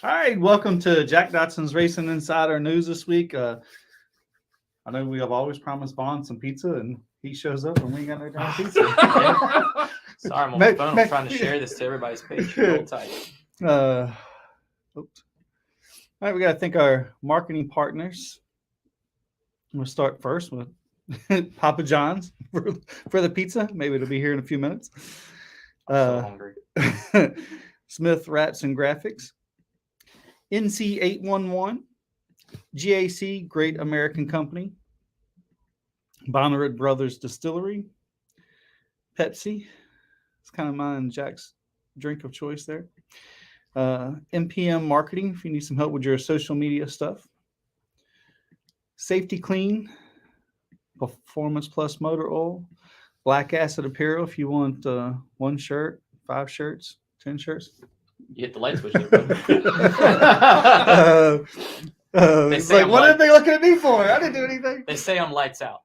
All right, welcome to Jack Dotson's Racing Insider News this week. I know we have always promised Vaughan some pizza, and he shows up, and we ain't got no damn pizza. Sorry, I'm on the phone. I'm trying to share this to everybody's page. Hold tight. Oops. All right, we got to thank our marketing partners. We'll start first with Papa John's for the pizza. Maybe it'll be here in a few minutes. I'm so hungry. Smith Wraps and Graphics. NC811, GAC, Great American Company, Bonneret Brothers Distillery, Pepsi. It's kind of mine and Jack's drink of choice there. MPM Marketing, if you need some help with your social media stuff. Safety Clean, Performance Plus Motor Oil, Black Acid Apparel, if you want 1 shirt, 5 shirts, 10 shirts. You hit the light switch. It's like, what are they looking at me for? I didn't do anything. They say I'm lights out.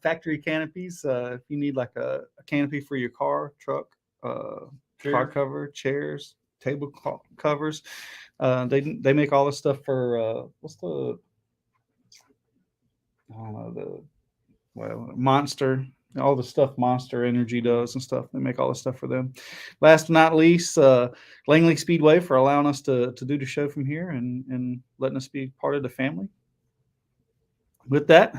Factory canopies. If you need like a canopy for your car, truck, car cover, chairs, table covers. They make all the stuff for Monster. All the stuff Monster Energy does and stuff. They make all the stuff for them. Last but not least, Langley Speedway for allowing us to do the show from here and letting us be part of the family. With that,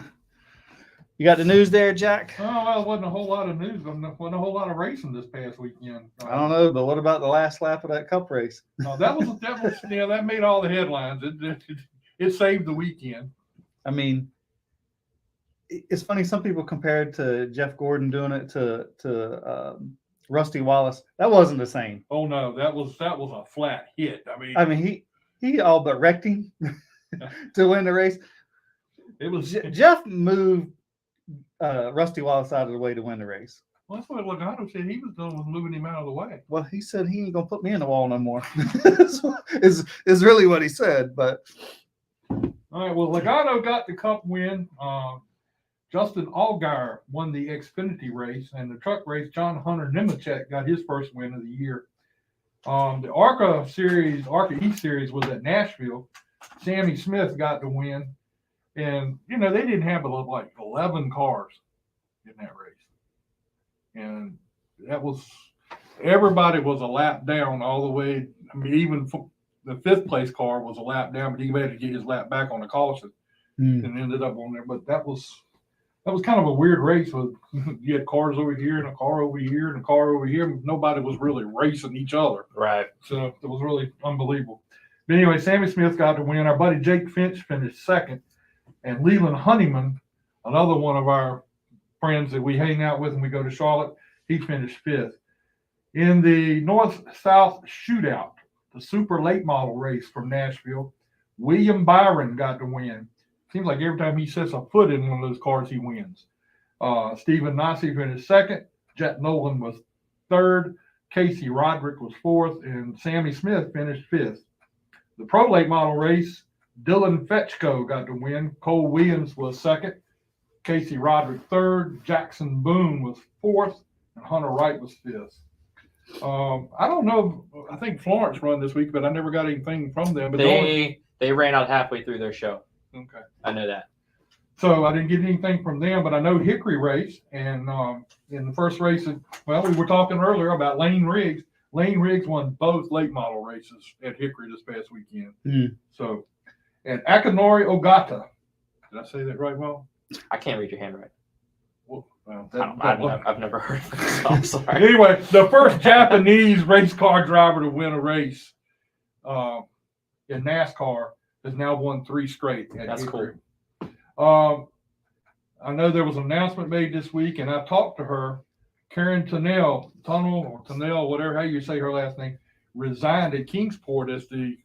you got the news there, Jack? Oh, well, it wasn't a whole lot of news. Wasn't a whole lot of racing this past weekend. I don't know, but what about the last lap of that Cup race? No, that made all the headlines. It saved the weekend. I mean, it's funny. Some people compared to Jeff Gordon doing it to Rusty Wallace. That wasn't the same. Oh no, that was a flat hit. I mean, he all but wrecked him to win the race. It was Jeff moved Rusty Wallace out of the way to win the race. Well, that's what Logano said. He was done with moving him out of the way. Well, he said he ain't gonna put me in the wall no more. is really what he said. But all right, well, Logano got the Cup win. Justin Allgaier won the Xfinity race, and the truck race, John Hunter Nemechek got his first win of the year. The ARCA East Series was at Nashville. Sammy Smith got the win, and they didn't have like 11 cars in that race, and everybody was a lap down all the way. I mean, even the 5th place car was a lap down, but he had to get his lap back on the caution and ended up on there. But that was kind of a weird race. With you had cars over here and a car over here and a car over here. Nobody was really racing each other. Right. So it was really unbelievable. But anyway, Sammy Smith got the win. Our buddy Jake Finch finished 2nd. And Leland Honeyman, another one of our friends that we hang out with when we go to Charlotte, he finished 5th. In the North-South Shootout, the super late model race from Nashville, William Byron got the win. Seems like every time he sets a foot in one of those cars, he wins. Stephen Nasi finished 2nd. Jet Nolan was 3rd. Casey Roderick was 4th. And Sammy Smith finished 5th. The pro late model race, Dylan Fetchko got the win. Cole Williams was 2nd. Casey Roderick 3rd. Jackson Boone was 4th. And Hunter Wright was 5th. I don't know. I think Florence run this week, but I never got anything from them. But they ran out halfway through their show. Okay. I know that. So I didn't get anything from them, but I know Hickory raced. And in the first race, we were talking earlier about Lane Riggs. Lane Riggs won both late model races at Hickory this past weekend. So, and Akinori Ogata. Did I say that right, Well? I can't read your handwriting. Well, I've never heard of it, so I'm sorry. Anyway, the first Japanese race car driver to win a race in NASCAR has now won 3 straight. That's Hickory. Cool. I know there was an announcement made this week, and I talked to her. Karen Tunnell, whatever how you say her last name, resigned at Kingsport as the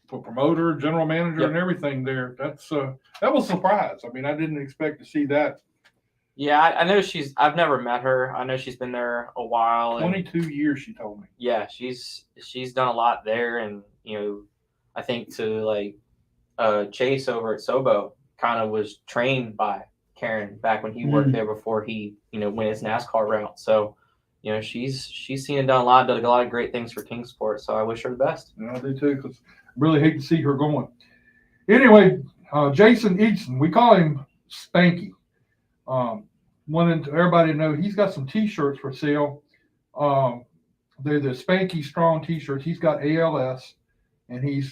promoter, general manager, and everything there. That was a surprise. I mean, I didn't expect to see that. Yeah, I know I've never met her. I know she's been there a while. 22 years, she told me. Yeah, she's done a lot there, and I think to Chase over at Sobo kind of was trained by Karen back when he worked there before he went his NASCAR route. So you know, she's seen and done a lot of great things for Kingsport. So I wish her the best. Yeah, I do too, because I really hate to see her going. Anyway, Jason Easton, we call him Spanky. Wanted everybody to know he's got some T-shirts for sale. They're the Spanky Strong T-shirts. He's got ALS, and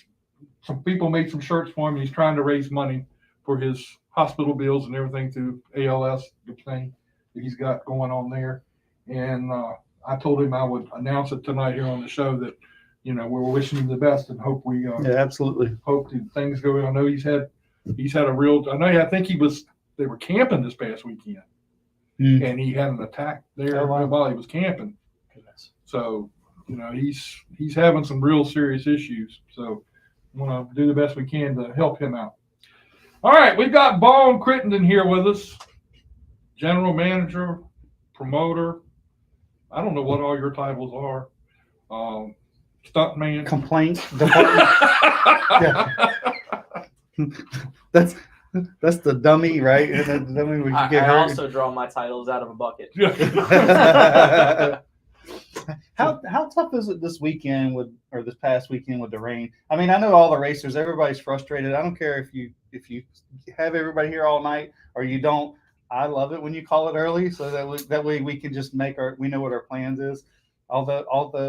some people made some shirts for him. He's trying to raise money for his hospital bills and everything through ALS, the thing that he's got going on there. And I told him I would announce it tonight here on the show that, you know, we're wishing him the best and hope Yeah, absolutely. hope that things go. I know he's had a real. I think they were camping this past weekend, and he had an attack there while he was camping. Goodness. So, you know, he's having some real serious issues. So, we want to do the best we can to help him out. All right, we've got Vaughan Crittenden here with us, general manager, promoter. I don't know what all your titles are. Stuntman. Complaint department. That's the dummy, right? And then the dummy I also draw my titles out of a bucket. How tough is it this past weekend with the rain? I mean, I know all the racers, everybody's frustrated. I don't care if you have everybody here all night or you don't. I love it when you call it early, so that way we can just we know what our plans is. Although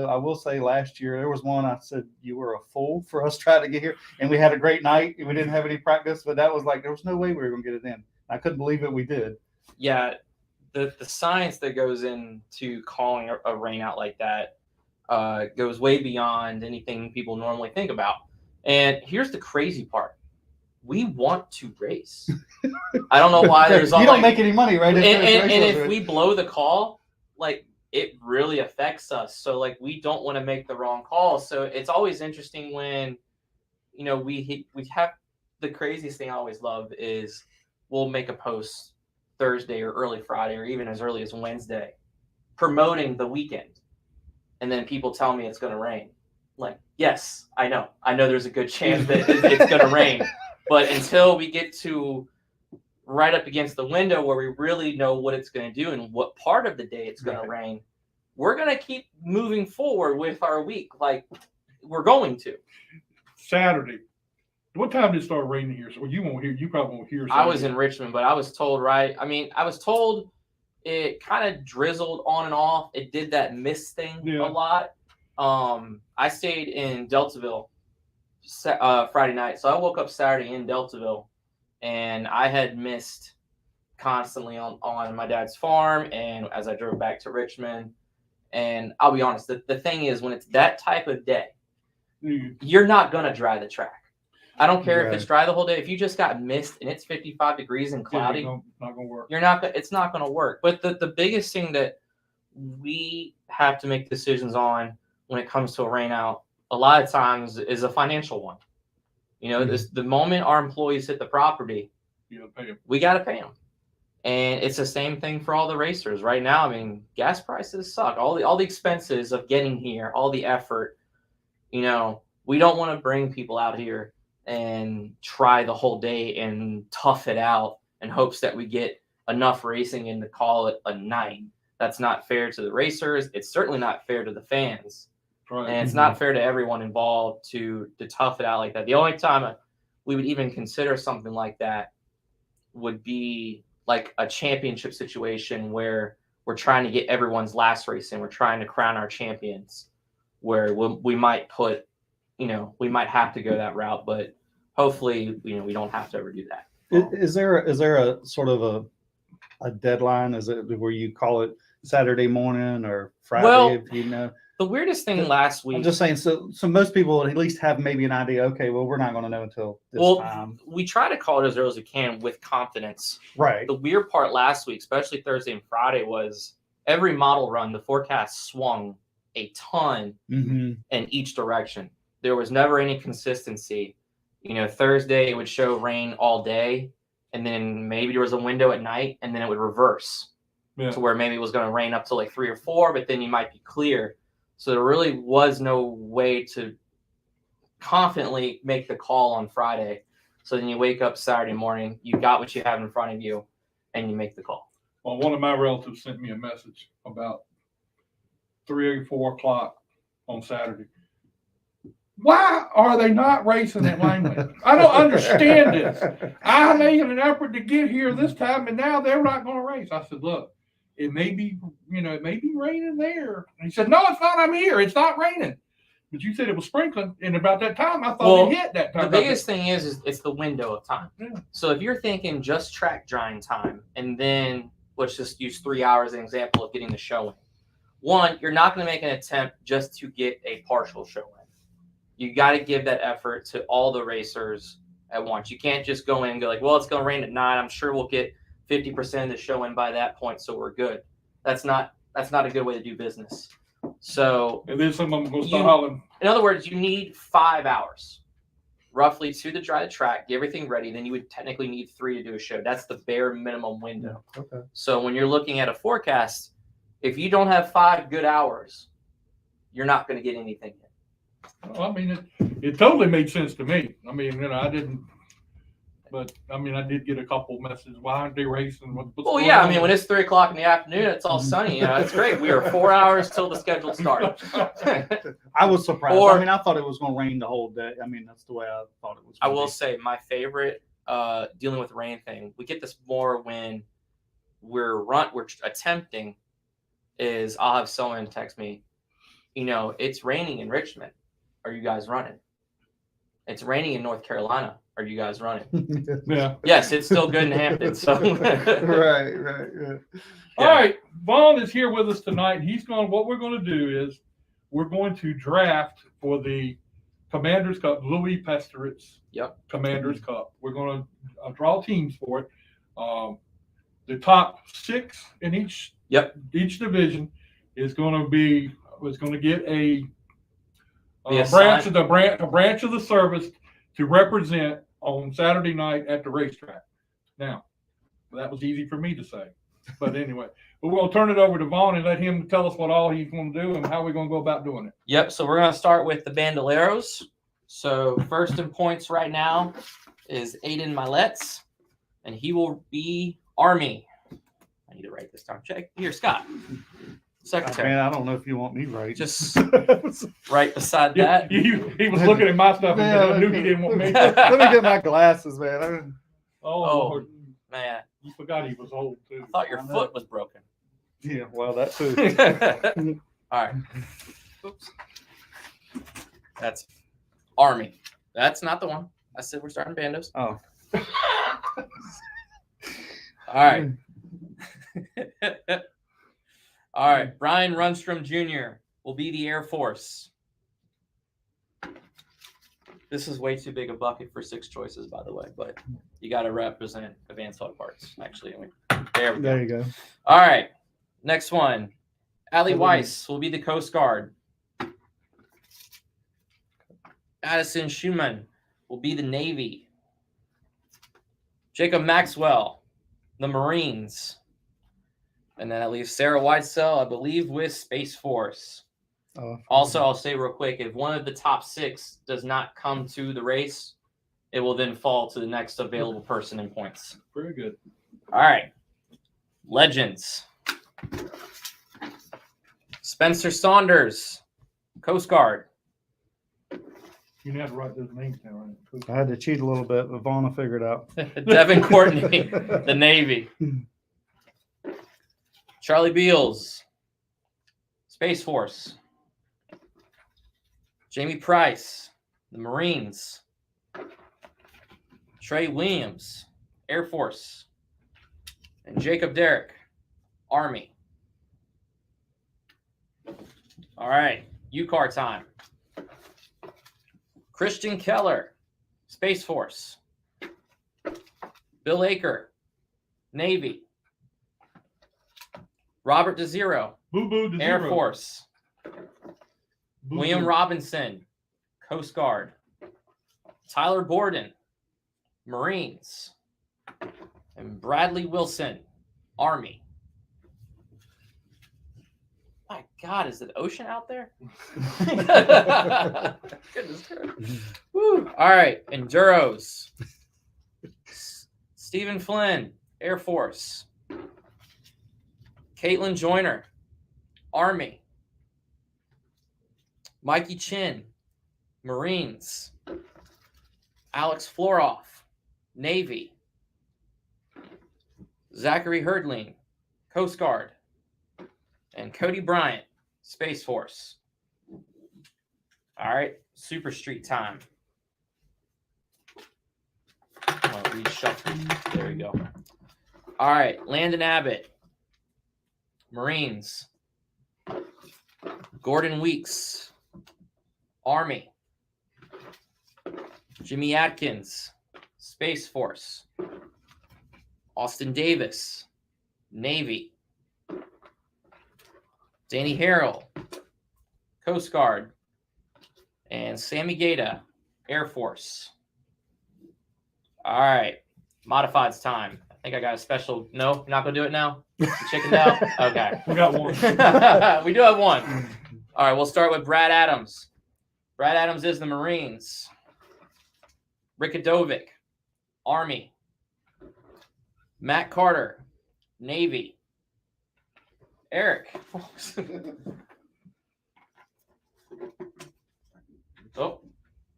I will say last year there was one I said you were a fool for us trying to get here, and we had a great night and we didn't have any practice, but that was like there was no way we were going to get it in. I couldn't believe it. We did. Yeah, the science that goes into calling a rain out like that goes way beyond anything people normally think about. And here's the crazy part: we want to race. I don't know why there's all you don't make any money, right? And if we blow the call, like, it really affects us. So, like, we don't want to make the wrong call. So it's always interesting when, you know, we have the craziest thing I always love is we'll make a post Thursday or early Friday or even as early as Wednesday promoting the weekend. And then people tell me it's going to rain. Like, yes, I know there's a good chance that it's going to rain. But until we get to right up against the window where we really know what it's going to do and what part of the day it's going to rain, we're going to keep moving forward with our week. Like, we're going to. Saturday. What time did it start raining here? So you won't hear. You probably won't hear. I was in Richmond, but I was told, I was told it kind of drizzled on and off. It did that mist thing a lot. I stayed in Deltaville Friday night. So I woke up Saturday in Deltaville, and I had missed constantly on my dad's farm and as I drove back to Richmond. And I'll be honest, the thing is, when it's that type of day, you're not going to dry the track. I don't care if it's dry the whole day. If you just got mist and it's 55 degrees and cloudy, not going to work. It's not going to work. But the biggest thing that we have to make decisions on when it comes to a rain out, a lot of times, is a financial one. You know, the moment our employees hit the property, we got to pay them. And it's the same thing for all the racers right now. I mean, gas prices suck. All the expenses of getting here, all the effort, you know, we don't want to bring people out here and try the whole day and tough it out in hopes that we get enough racing in to call it a night. That's not fair to the racers. It's certainly not fair to the fans. Right. And it's not fair to everyone involved to tough it out like that. The only time we would even consider something like that would be like a championship situation where we're trying to get everyone's last race in. We're trying to crown our champions, where we might put, you know, we might have to go that route, but hopefully, you know, we don't have to ever do that. Is there a sort of a deadline? Is it where you call it Saturday morning or Friday? Well, if you know. The weirdest thing last week. I'm just saying, so most people at least have maybe an idea. Okay, well, we're not going to know until this time. We try to call it as early as we can with confidence. Right. The weird part last week, especially Thursday and Friday, was every model run, the forecast swung a ton in each direction. There was never any consistency. You know, Thursday it would show rain all day, and then maybe there was a window at night, and then it would reverse to where maybe it was going to rain up to like 3 or 4, but then you might be clear. So there really was no way to confidently make the call on Friday. So then you wake up Saturday morning, you got what you have in front of you, and you make the call. Well, one of my relatives sent me a message about 3 or 4 o'clock on Saturday. Why are they not racing at Langley? I don't understand this. I made an effort to get here this time, and now they're not going to race. I said, look, it may be, it may be raining there. And he said, no, it's not. I'm here. It's not raining. But you said it was sprinkling, and about that time, I thought it hit that time. The biggest thing is it's the window of time. Yeah. So if you're thinking just track drying time, and then let's just use 3 hours as an example of getting the show in. One, you're not going to make an attempt just to get a partial show in. You got to give that effort to all the racers at once. You can't just go in and go like, well, it's going to rain at 9. I'm sure we'll get 50% of the show in by that point, so we're good. That's not a good way to do business. So, and then some of them go start hollering. In other words, you need 5 hours roughly to dry the track, get everything ready. Then you would technically need 3 to do a show. That's the bare minimum window. Okay. So when you're looking at a forecast, if you don't have 5 good hours, you're not going to get anything in. Well, I mean, it totally made sense to me. I mean, I didn't, but I mean, I did get a couple messages. Why aren't they racing? Well, yeah, I mean, when it's 3 o'clock in the afternoon, it's all sunny. It's great. We are 4 hours till the scheduled start. I was surprised. I mean, I thought it was going to rain the whole day. I mean, that's the way I thought it was. I will say my favorite dealing with rain thing. We get this more when we're attempting. Is I'll have someone text me, it's raining in Richmond. Are you guys running? It's raining in North Carolina. Are you guys running? Yeah. Yes, it's still good in Hampton. So right. Yeah. All right, Vaughan is here with us tonight. What we're going to do is we're going to draft for the Commanders Cup, LOUIE PASDERETZ. Yep. Commanders Cup. We're going to draw teams for it. The top 6 in each division is going to get a branch of the service to represent on Saturday night at the racetrack. Now, that was easy for me to say, but anyway, we're going to turn it over to Vaughan and let him tell us what all he's going to do and how we're going to go about doing it. Yep. So we're going to start with the Bandoleros. So first in points right now is Aiden Miletz, and he will be Army. I need to write this down. Check here, Scott. Secretary. Man, I don't know if you want me right. Just right beside that. He was looking at my stuff and I knew he didn't want me. Let me get my glasses, man. Oh, man. You forgot he was old, too. I thought your foot was broken. Yeah, well, that too. All right. Oops. That's Army. That's not the one. I said we're starting bandos. Oh. All right. All right. Brian Runstrom Jr. will be the Air Force. This is way too big a bucket for 6 choices, by the way, but you got to represent Advanced Auto Parts, actually. There we go. There you go. All right. Next one. Allie Weiss will be the Coast Guard. Addison Schumann will be the Navy. Jacob Maxwell, the Marines. And then that leaves Sarah Whitesell, I believe, with Space Force. Also, I'll say real quick, if one of the top 6 does not come to the race, it will then fall to the next available person in points. Very good. All right. Legends. Spencer Saunders, Coast Guard. You didn't have to write those names down, right? I had to cheat a little bit, but Vaughan will figure it out. Devin Courtney, the Navy. Charlie Beals, Space Force. Jamie Price, the Marines. Trey Williams, Air Force. And Jacob Derrick, Army. All right, UCAR time. Christian Keller, Space Force. Bill Aker, Navy. Robert DeZero, Air Force. William Robinson, Coast Guard. Tyler Borden, Marines. And Bradley Wilson, Army. My God, is it ocean out there? Goodness. Woo. All right, Enduros. Stephen Flynn, Air Force. Caitlin Joyner, Army. Mikey Chin, Marines. Alex Floroff, Navy. Zachary Herdling, Coast Guard. And Cody Bryant, Space Force. All right, Super Street time. I'm going to reshuffle. There we go. All right, Landon Abbott, Marines. Gordon Weeks, Army. Jimmy Atkins, Space Force. Austin Davis, Navy. Danny Harrell, Coast Guard. And Sammy Gata, Air Force. All right, modified's time. I think I got a special. No, you're not going to do it now? You chickened out? Okay. We got one. We do have one. All right, we'll start with Brad Adams. Brad Adams is the Marines. Rickadovic, Army. Matt Carter, Navy. Eric. Oh,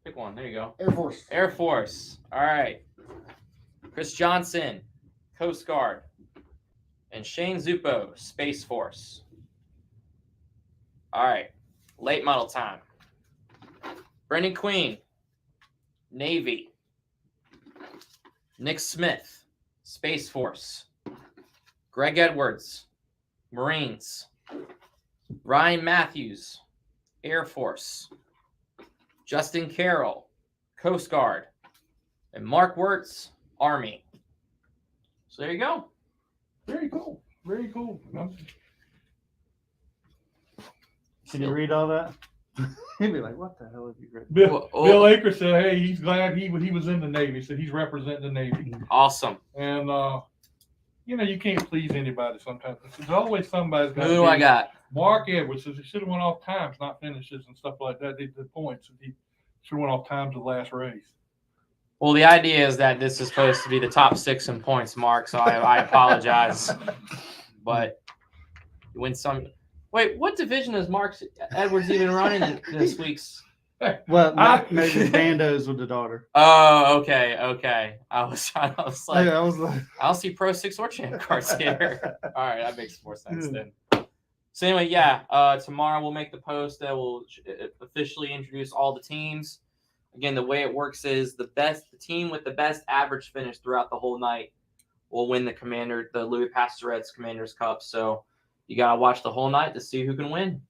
pick one. There you go. Air Force. Air Force. All right. Chris Johnson, Coast Guard. And Shane Zuppo, Space Force. All right. Late model time. Brendan Queen, Navy. Nick Smith, Space Force. Greg Edwards, Marines. Ryan Matthews, Air Force. Justin Carroll, Coast Guard. And Mark Wirtz, Army. So there you go. Very cool. Very cool. Can you read all that? He'd be like, "What the hell have you read?" Bill Akers said, "Hey, he's glad he was in the Navy." Said he's representing the Navy. Awesome. And you can't please anybody sometimes. There's always somebody's got. Who do I got? Mark Edwards says he should have went off times, not finishes and stuff like that. The points. He should have went off times the last race. Well, the idea is that this is supposed to be the top 6 in points, Mark, so I apologize. But you win some. Wait, what division is Mark Edwards even running in this week's? Well, maybe Bandos with the daughter. Oh, okay. I was like, I was like, I don't see Pro 6 or Champ cards here. All right, that makes more sense then. So anyway, tomorrow we'll make the post that will officially introduce all the teams. Again, the way it works is the team with the best average finish throughout the whole night will win the LOUIE PASDERETZ Commanders Cup. So you gotta watch the whole night to see who can win.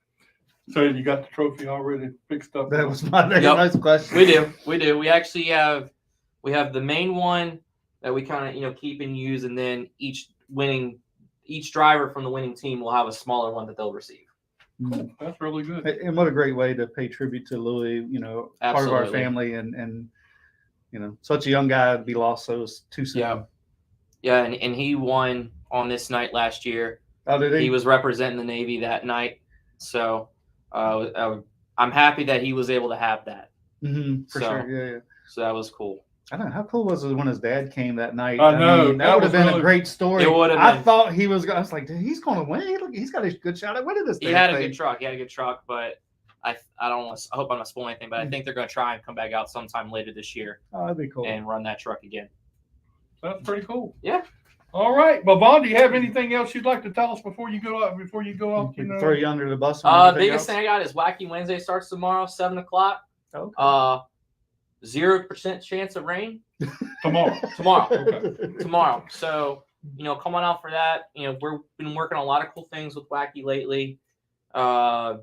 So you got the trophy already fixed up? that was my very nice question. We do. We actually have the main one that we kind of keep and use, and then each driver from the winning team will have a smaller one that they'll receive. Cool. That's really good. And what a great way to pay tribute to Louis, part of our Absolutely. family, and such a young guy to be lost so too soon. Yeah, and he won on this night last year. Oh, did he? He was representing the Navy that night, so I'm happy that he was able to have that. For sure, yeah. So that was cool. I don't know how cool was it when his dad came that night. I know, mean, that would have been a great story. It would have I been. thought he was. I was like, dude, he's going to win. He's got a good shot at winning this. He had a good truck, but I hope I'm not spoiling anything, but I think they're going to try and come back out sometime later this year. Oh, that'd be cool. And run that truck again. That's pretty cool. Yeah. All right, well, Vaughan, do you have anything else you'd like to tell us before you go out? Throw you under the bus. Biggest thing I got is Wacky Wednesday starts tomorrow, 7:00. Okay. 0% chance of rain tomorrow. Okay. Tomorrow. So come on out for that. We've been working on a lot of cool things with Wacky lately. The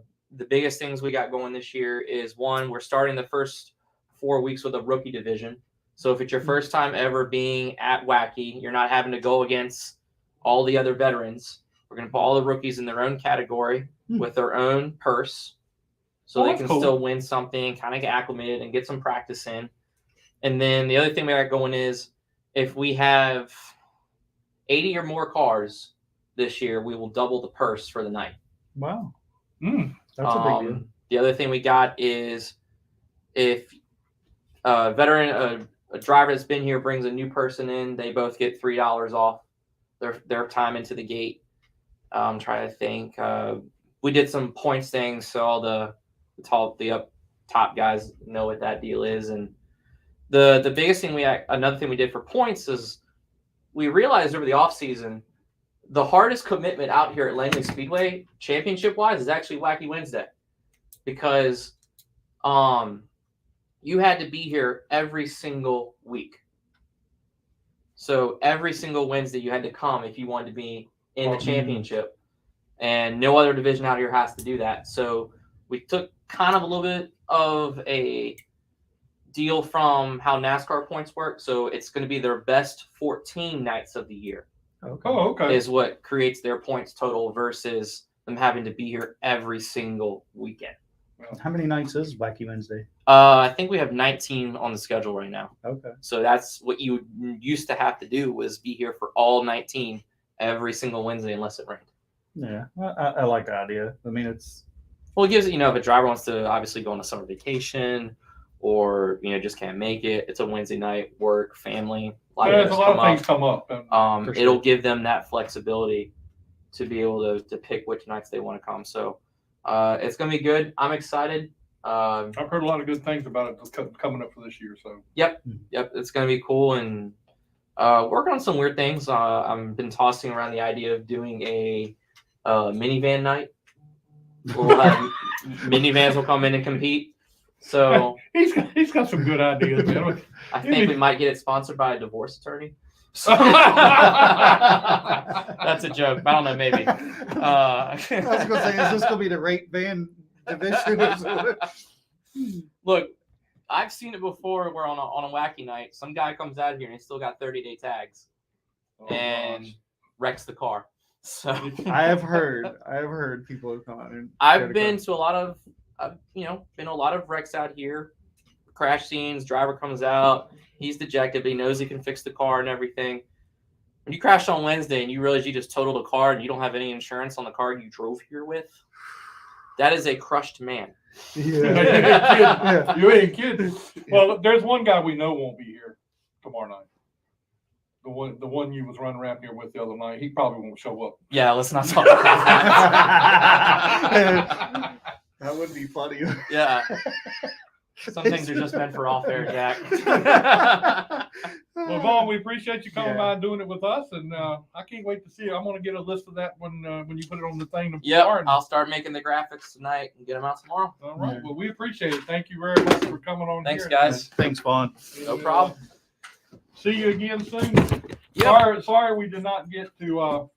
biggest things we got going this year is one, we're starting the first 4 weeks with a rookie division. So if it's your first time ever being at Wacky, you're not having to go against all the other veterans. We're going to put all the rookies in their own category with their own purse. So they can still win something, kind of get acclimated and get some practice in. And then the other thing we got going is if we have 80 or more cars this year, we will double the purse for the night. Wow. That's a big deal. The other thing we got is if a veteran, a driver that's been here brings a new person in, they both get $3 off their time into the gate. I'm trying to think. We did some points things, so all the the up top guys know what that deal is. And the biggest thing another thing we did for points is we realized over the off season, the hardest commitment out here at Langley Speedway championship wise is actually Wacky Wednesday, because you had to be here every single week. So every single Wednesday you had to come if you wanted to be in the championship, and no other division out here has to do that. So we took kind of a little bit of a deal from how NASCAR points work. So it's going to be their best 14 nights of the year. Okay. Oh, okay. Is what creates their points total versus them having to be here every single weekend. How many nights is Wacky Wednesday? I think we have 19 on the schedule right now. Okay. So that's what you used to have to do, was be here for all 19 every single Wednesday unless it rained. Yeah, I like the idea. I mean, it's... Well, it gives it, if a driver wants to obviously go on a summer vacation or, just can't make it, it's a Wednesday night, work, family. A lot of things come up. It'll give them that flexibility to be able to pick which nights they want to come. So it's going to be good. I'm excited. I've heard a lot of good things about it coming up for this year. So Yep. It's going to be cool. And working on some weird things. I've been tossing around the idea of doing a minivan night. We'll have minivans will come in and compete. So he's got some good ideas, man. I think we might get it sponsored by a divorce attorney. So that's a joke. I don't know, maybe. I was going to say, is this going to be the rate van division or something? Look, I've seen it before where on a wacky night, some guy comes out here and he's still got 30-day tags and wrecks the car. So I have heard people have come out and I've been to a lot of been a lot of wrecks out here, crash scenes. Driver comes out, he's dejected, but he knows he can fix the car and everything. When you crash on Wednesday and you realize you just totaled a car and you don't have any insurance on the car you drove here with, that is a crushed man. Yeah. You ain't kidding. Well, there's one guy we know won't be here tomorrow night. The one you was running around here with the other night, he probably won't show up. Yeah, let's not talk about that. That would be funny. Yeah. Some things are just meant for off air, Jack. Well, Vaughan, we appreciate you coming by and doing it with us, and I can't wait to see it. I'm going to get a list of that when you put it on the thing tomorrow. Yeah, I'll start making the graphics tonight and get them out tomorrow. All right. Well, we appreciate it. Thank you very much for coming on. Thanks, here. guys. Thanks, Vaughan. No problem. See you again soon. Yep. Sorry, we did not get to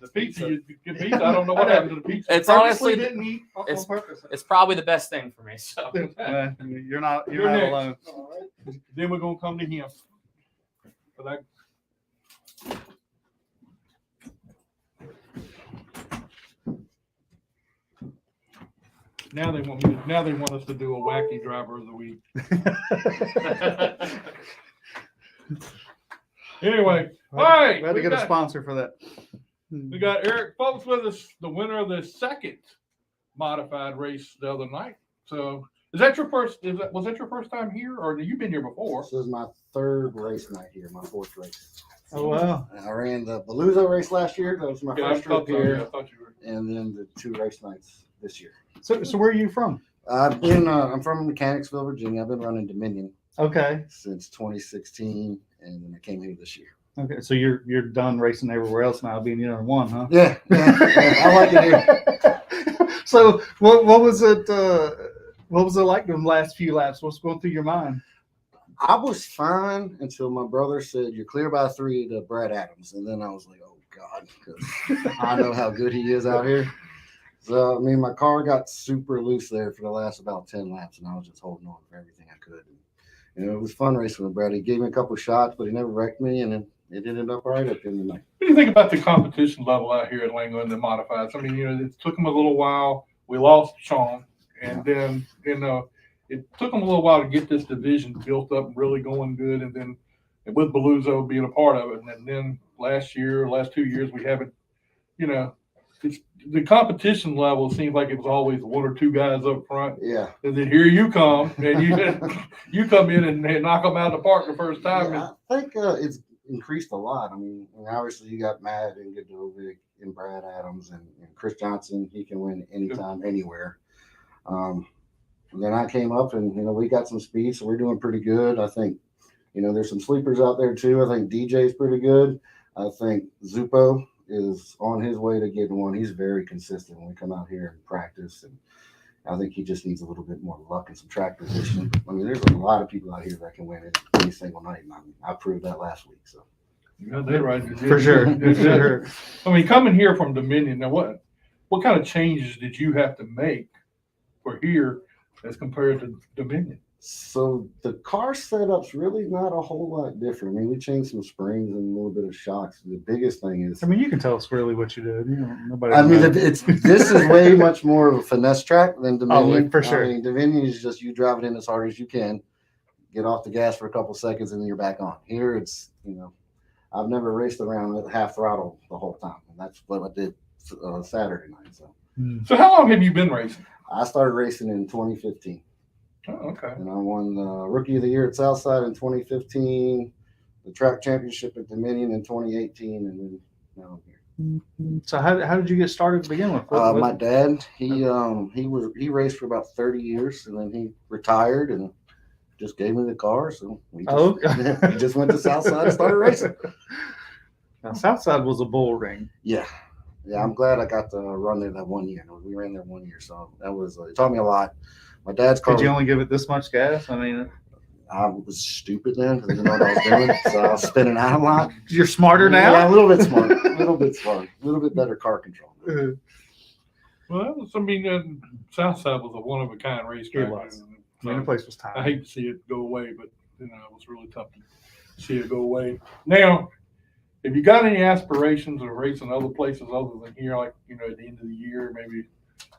the pizza. You get pizza. I don't know what happened to the pizza. It's honestly didn't eat on purpose. It's probably the best thing for me. So you're not You're next. alone. All right. Then we're gonna come to him for that. Now they want us to do a wacky driver of the week. Anyway, all right. We had to get a sponsor for that. We got Eric Fowlkes with us, the winner of the second modified race the other night. So, was that your first time here, or have you been here before? This is my third race night here, my fourth race. Oh wow! I ran the Beluso race last year. That was my first trip here, I thought you were. and then the 2 race nights this year. So where are you from? I'm from Mechanicsville, Virginia. I've been running Dominion Okay. since 2016, and then I came here this year. Okay. So you're done racing everywhere else now, being the only one, huh? Yeah, I like it here. So what was it? What was it like the last few laps? What's going through your mind? I was fine until my brother said, "You're clear by 3 to Brad Adams," and then I was like, "Oh God," because I know how good he is out here. So, I mean, my car got super loose there for the last about 10 laps, and I was just holding on for everything I could. And, it was fun racing with Brad. He gave me a couple shots, but he never wrecked me, and it ended up all right at the end of the night. What do you think about the competition level out here at Langley and the modifieds? I mean, it took them a little while. We lost Sean, and then, it took them a little while to get this division built up and really going good. And then with Beluso being a part of it, and then last 2 years, we haven't, it's the competition level seems like it was always 1 or 2 guys up front. Yeah. And then here you come, and you come in and knock them out of the park the first time. Yeah, I think it's increased a lot. I mean, obviously you got Matt and Godovic and Brad Adams and Chris Johnson. He can win anytime, anywhere. then I came up and, we got some speed, so we're doing pretty good. I think, there's some sleepers out there too. I think DJ's pretty good. I think Zupo is on his way to getting one. He's very consistent when we come out here and practice, and I think he just needs a little bit more luck and some track position. I mean, there's a lot of people out here that can win it any single night, and I proved that last week. So You got that right. For sure. For sure. I mean, coming here from Dominion, now what kind of changes did you have to make for here as compared to Dominion? So the car setup's really not a whole lot different. I mean, we changed some springs and a little bit of shocks. The biggest thing is, I mean, you can tell us really what you did. Nobody. I mean, this is way much more of a finesse track than Dominion. For sure. I mean, Dominion is just you drive it in as hard as you can, get off the gas for a couple seconds, and then you're back on. Here, it's I've never raced around at half throttle the whole time, and that's what I did Saturday night. So how long have you been racing? I started racing in 2015. Oh, okay. And I won the Rookie of the Year at Southside in 2015, the track championship at Dominion in 2018, and then now I'm here. So how did you get started to begin with? My dad, he raced for about 30 years, and then he retired and just gave me the car. So we just went to Southside and started racing. Now, Southside was a bull ring. Yeah, I'm glad I got to run there that 1 year. We ran there 1 year, so that was it taught me a lot. My dad's car. Did you only give it this much gas? I mean, I was stupid then because I didn't know what I was doing, so I was spinning out a lot. You're smarter now. Yeah, a little bit smart, a little bit better car control. Well, Southside was a one-of-a-kind racetrack. It was. I mean, the place was tight. I hate to see it go away, but it was really tough to see it go away. Now, have you got any aspirations of racing other places other than here, like at the end of the year, maybe?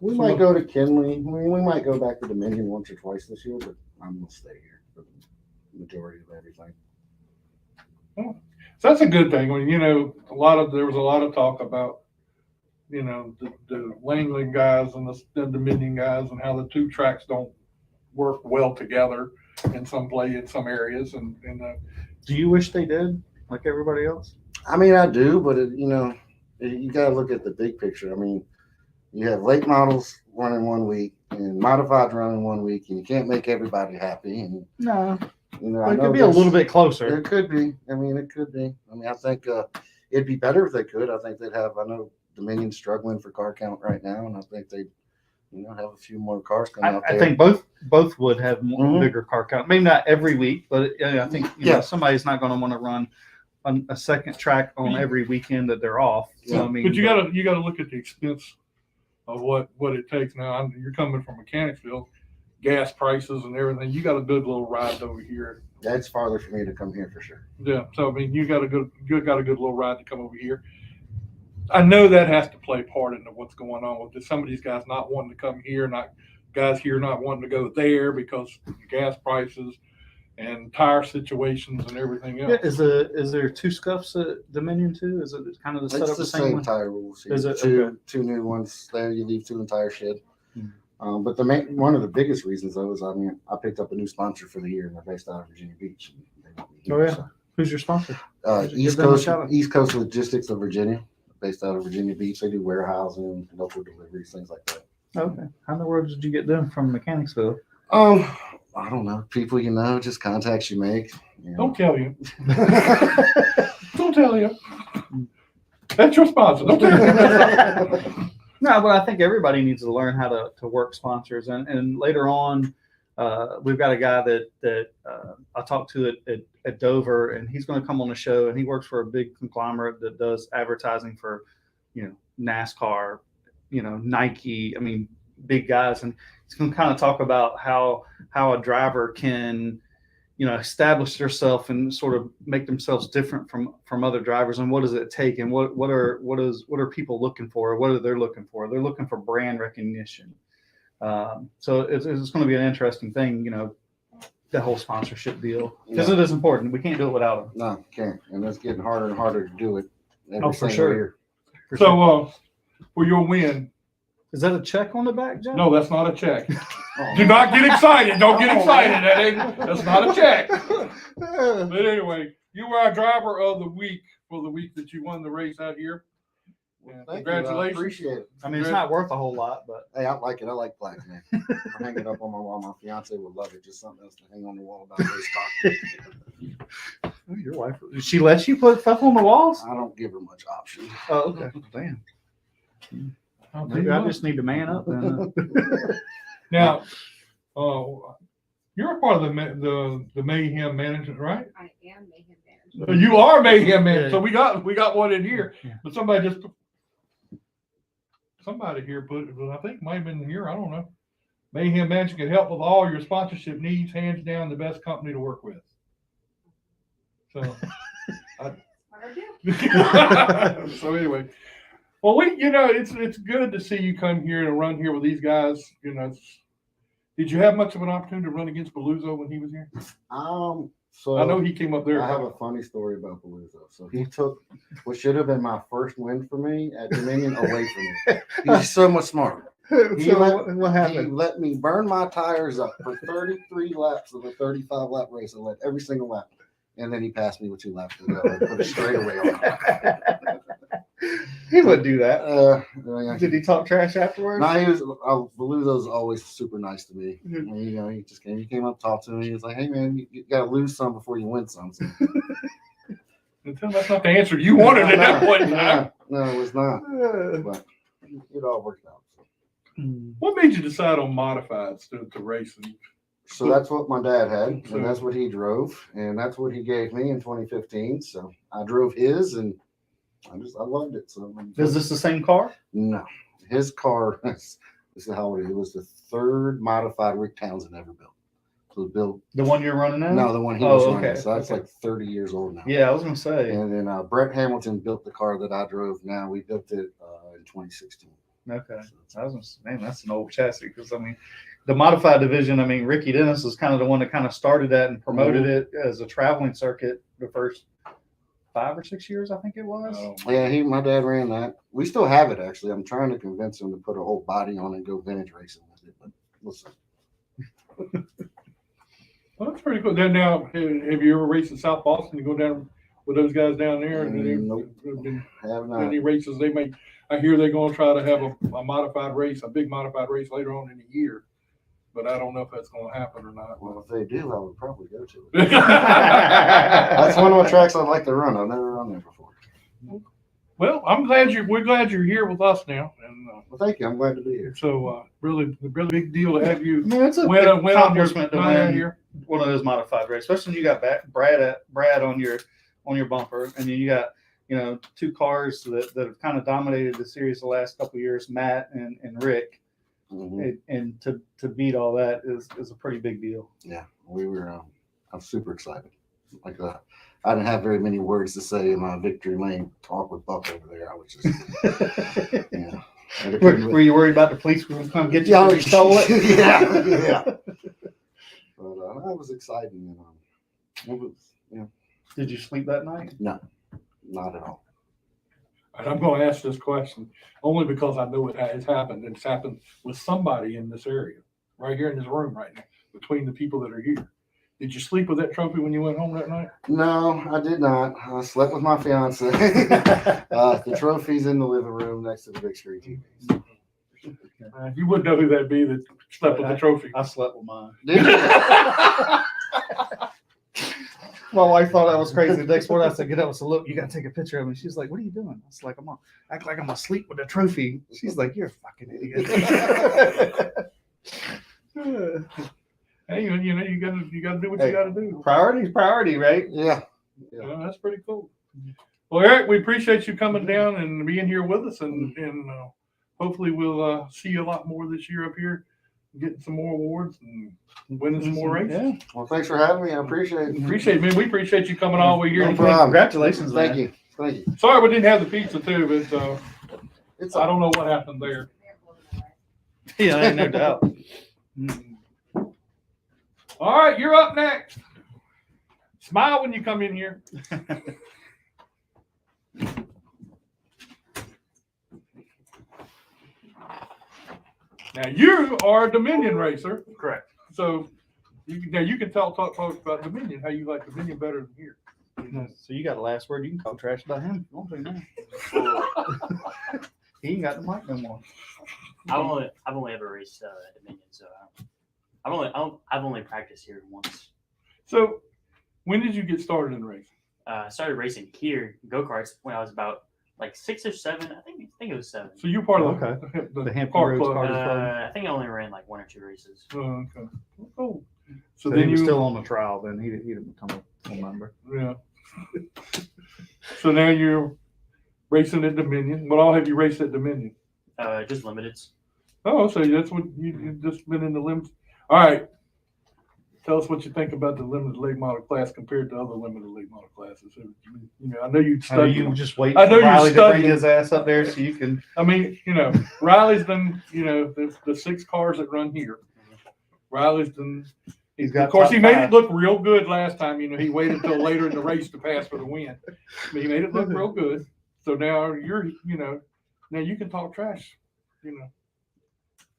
We might go to Kenley. We might go back to Dominion once or twice this year, but I'm gonna stay here for the majority of everything. So that's a good thing. When there was a lot of talk about the Langley guys and the Dominion guys and how the two tracks don't work well together in some areas. And do you wish they did, like everybody else? I mean, I do, but you got to look at the big picture. I mean, you have late models running 1 week and modified running 1 week, and you can't make everybody happy. And No. I It know could be a little bit closer. It could be. I mean, it could be. I mean, I think it'd be better if they could. I think they'd have. I know Dominion's struggling for car count right now, and I think they, have a few more cars coming out there. I think both would have more bigger car count. Maybe not every week, but I think somebody's not going to want to run a second track on every weekend that they're off. So, I mean, but you got to look at the expense of what it takes. Now you're coming from Mechanicsville, gas prices and everything. You got a good little ride over here. That's farther for me to come here for sure. Yeah, so I mean, you got a good little ride to come over here. I know that has to play part into what's going on with some of these guys not wanting to come here, guys here not wanting to go there because of the gas prices and tire situations and everything else. Yeah, is there two scuffs at Dominion too? Is it kind of the setup It's the same same one? tire rules. Is it? Two new ones there? You leave two in tire shed. But one of the biggest reasons though is I picked up a new sponsor for the year, and they're based out of Virginia Beach. Who's your sponsor? East Coast Logistics of Virginia, based out of Virginia Beach. They do warehousing, local deliveries, things like that. Okay. How in the world did you get them from Mechanicsville? I don't know. People just contacts you make. Don't tell you. Don't tell you. That's your sponsor. Don't tell you. No, but I think everybody needs to learn how to work sponsors. And later on, we've got a guy that I talked to at Dover, and he's going to come on the show, and he works for a big conglomerate that does advertising for, NASCAR, Nike, I mean, big guys. And he's going to kind of talk about how a driver can, establish themselves and sort of make themselves different from other drivers, and what does it take, and what are people looking for? What are they looking for? They're looking for brand recognition. So it's going to be an interesting thing, the whole sponsorship deal, because it is important. We can't do it without them. No, can't. And it's getting harder and harder to do it. For sure. Year. So for your win. Is that a check on the back, John? No, that's not a check. Do not get excited. Don't get excited. That's not a check. But anyway, you were our driver of the week for the week that you won the race out here. Yeah, Thank you. I congratulations. appreciate it. I mean, it's not worth a whole lot, but Hey, I like it. I like plaques, man. I hang it up on my wall. My fiance would love it. Just something else to hang on the wall about race car. oh, your wife, she lets you put stuff on the walls? I don't give her much option. Oh, okay. Damn. I'll tell Maybe you I what. just need to man up then. Now, you're a part of the Mayhem management, right? I am Mayhem Management. You are Mayhem man. Yeah. So we got one in here, Yeah. but somebody here put it. I think it might have been here. I don't know. Mayhem Management can help with all your sponsorship needs. Hands down, the best company to work with. So. What I do. So anyway, well, it's good to see you come here and run here with these guys. Did you have much of an opportunity to run against Beluso when he was here? So I know he came up there. I have a funny story about Beluso. So he took what should have been my first win for me at Dominion away from me. He's so much smarter. So what He happened? let me burn my tires up for 33 laps of a 35 lap race. I led every single lap. And then he passed me with 2 laps to go and put a straightaway on. He would do that. Yeah. Did he talk trash afterwards? No, he was. Beluso's always super nice to me. Mhm. And, he came up, talked to me. He was like, "Hey, man, you got to lose some before you win some." So, That's not the answer you wanted at that point in time. No, it was not. But it all worked out. What made you decide on modifieds to race? So that's what my dad had, and that's what he drove, and that's what he gave me in 2015. So I drove his, and I loved it. So Is this the same car? no, his car. This is how old it was. The third modified Rick Townsend ever built. So it was built. The one you're running now? No, the one he Oh, was okay, running. So that's okay. like 30 years old now. Yeah, I was gonna say. And then Brett Hamilton built the car that I drove. Now we built it in 2016. Okay, I was gonna say, man, that's an old chassis because I mean, the modified division. I mean, Ricky Dennis is kind of the one that kind of started that and promoted it as a traveling circuit the first 5 or 6 years, I think it was. Yeah, my dad ran that. We still have it actually. I'm trying to convince him to put a whole body on it and go vintage racing with it, but we'll see. Well, that's pretty cool. Then now, have you ever raced in South Boston? You go down with those guys down there, and Nope. Have not. any races they make. I hear they're going to try to have a modified race, a big modified race later on in the year, but I don't know if that's going to happen or not. Well, if they do, I would probably go to it. That's one of the tracks I'd like to run. I've never run there before. Well, we're glad you're here with us now, and Well, thank you. I'm glad to be here. so really big deal to have you I mean, it's a win big on your accomplishment to night out win here. one of those modified races, especially when you got Brad on your bumper, and then you got 2 cars that have kind of dominated the series the last couple of years, Matt and Rick, Mhm. and to beat all that is a pretty big deal. Yeah, we were. I'm super excited. Like I didn't have very many words to say in my victory lane talk with Buck over there. I was just, yeah. Were you worried about the police were going to come get you? Yeah, because you stole it? yeah. But that was exciting. And, it was, Did you sleep that night? not at all. And I'm going to ask this question only because I know it has happened. It's happened with somebody in this area, right here in this room right now, between the people that are here. Did you sleep with that trophy when you went home that night? No, I did not. I slept with my fiance. The trophy's in the living room next to the big screen TV. You wouldn't know who that'd be that slept with the trophy. I slept with mine. Did you? My wife thought I was crazy. The next morning, I said, "Get up." I said, "Look, you got to take a picture of me." She's like, "What are you doing?" I was like, "I'm gonna act like I'm asleep with the trophy." She's like, "You're a fucking idiot." Hey, you gotta do what you gotta do. Priority's priority, right? Yeah. Well, that's pretty cool. Well, Eric, we appreciate you coming down and being here with us, and hopefully we'll see you a lot more this year up here, getting some more awards and winning some more races. Yeah. Well, thanks for having me. I appreciate it. Appreciate it, man. We appreciate you coming all the way here. No problem. Congratulations, Thank man. you. Thank you. Sorry we didn't have the pizza too, but It's I don't know what happened there. Yeah, ain't no doubt. All right, you're up next. Smile when you come in here. Now you are a Dominion racer. Correct. So you can talk folks about Dominion, how you like Dominion better than here. So you got the last word. You can talk trash about him if you want to now. He ain't got the mic no more. I've only ever raced Dominion, so I've only practiced here once. So, when did you get started in racing? I started racing here go-karts when I was about like 6 or 7. I think it was 7. So you're part of The the Hampton car Roads club. Car- I think I only ran like 1 or 2 races. Oh, okay. Oh. So then he was you still on the trial. Then he didn't become a full member. Yeah. So now you're racing at Dominion. What all have you raced at Dominion? Just limiteds. Oh, so that's what you've just been in the limits. All right. Tell us what you think about the limited late model class compared to other limited late model classes. I know you Are studied. you just waiting I know for you Riley to bring studied. his ass up there so you can? I mean, Riley's done. The 6 cars that run here. Riley's done. He's got. Of course, top he made 5. it look real good last time. He waited until later in the race to pass for the win. But he made it look real good. So now now you can talk trash.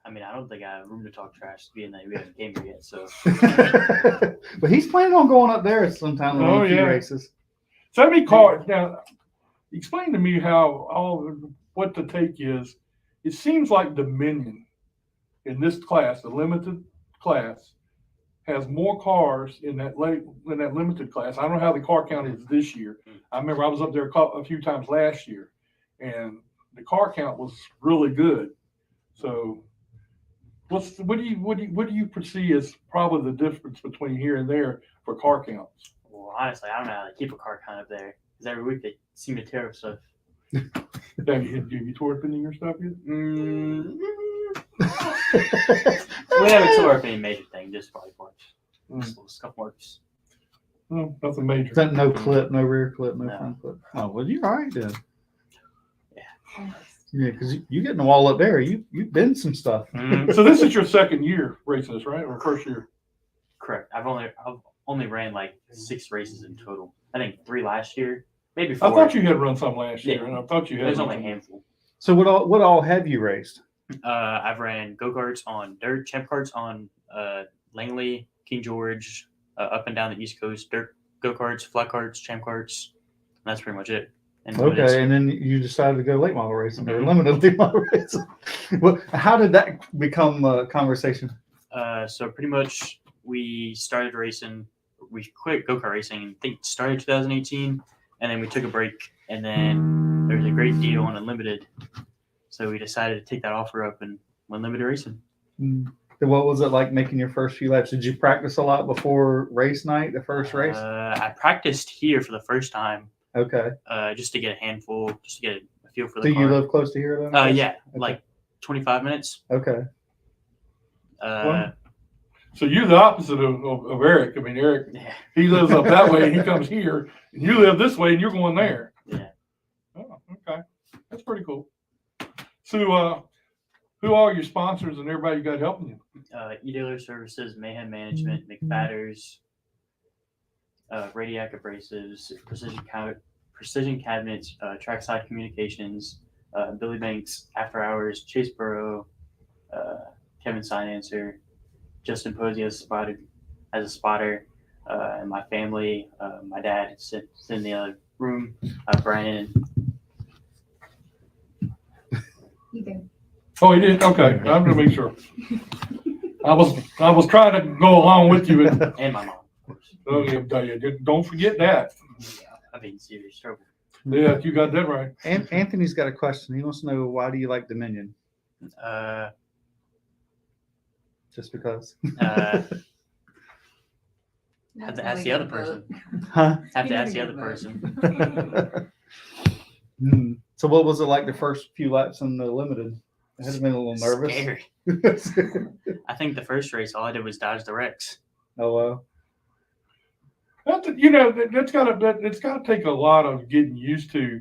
I mean, I don't think I have room to talk trash being that we haven't came here yet. So But he's planning on going up there sometime in a few races. So how many cars? Now, explain to me what the take is. It seems like Dominion in this class, the limited class, has more cars in that limited class. I don't know how the car count is this year. I remember I was up there a few times last year, and the car count was really good. So, what do you perceive as probably the difference between here and there for car counts? well, honestly, I don't know how to keep a car count up there because every week they seem to tear up stuff. Have you tore up any of your stuff yet? We haven't tore up any major thing, just probably parts. Just little scuff marks. No, nothing major. No clip, no rear clip, no No. front clip. Oh well, you're all right then. Yeah. Yeah, because you getting the wall up there. You've been some stuff. So this is your second year racing this, right? Or first year? Correct. I've only ran like 6 races in total. I think 3 last year, maybe 4. I thought you had run some last year, Yeah. and I thought you had. There's run only a some. handful. So what all have you raced? I've ran go-karts on dirt, champ karts on Langley, King George, up and down the East Coast, dirt go-karts, flat karts, champ karts. And that's pretty much it. And Okay, and then you decided to go late model racing or Mhm. limited late model racing. Well, how did that become a conversation? So pretty much we started racing. We quit go-kart racing. I think it started 2018, and then we took a break. And then there was a great deal on Unlimited, so we decided to take that offer up and went limited racing. What was it like making your first few laps? Did you practice a lot before race night, the first race? I practiced here for the first time, Okay. just to get a handful, just to get a feel for Do the car. you live close to here then? Yeah, Okay. like 25 minutes. Okay. So you're the opposite of Eric. I mean, Eric, Yeah. he lives up that way, and he comes here, and you live this way, and you're going there. Yeah. Oh, okay, that's pretty cool. So, who are your sponsors and everybody you got helping you? E-Dealer Services, Mayhem Management, McFatters, Radiac Abrasives, Precision Cabinets, Trackside Communications, Billy Banks, After Hours, Chase Burrow, Kevin Signanswer, Justin Posey as a spotter, and my family. My dad sits in the other room. Brian. You did. Oh, he did. Okay, I'm gonna make sure. I was trying to go along with you. And my mom, of course. Okay, don't forget that. Yeah, I've been in serious trouble. Yeah, you got that right. And Anthony's got a question. He wants to know, why do you like Dominion? Just because? Have to ask the other person. Huh? Have You to need ask to the get other a person. So what was it like the first few laps in the limited? It had been a little nervous. Scary. I think the first race, all I did was dodge the wrecks. Oh well. That's gotta take a lot of getting used to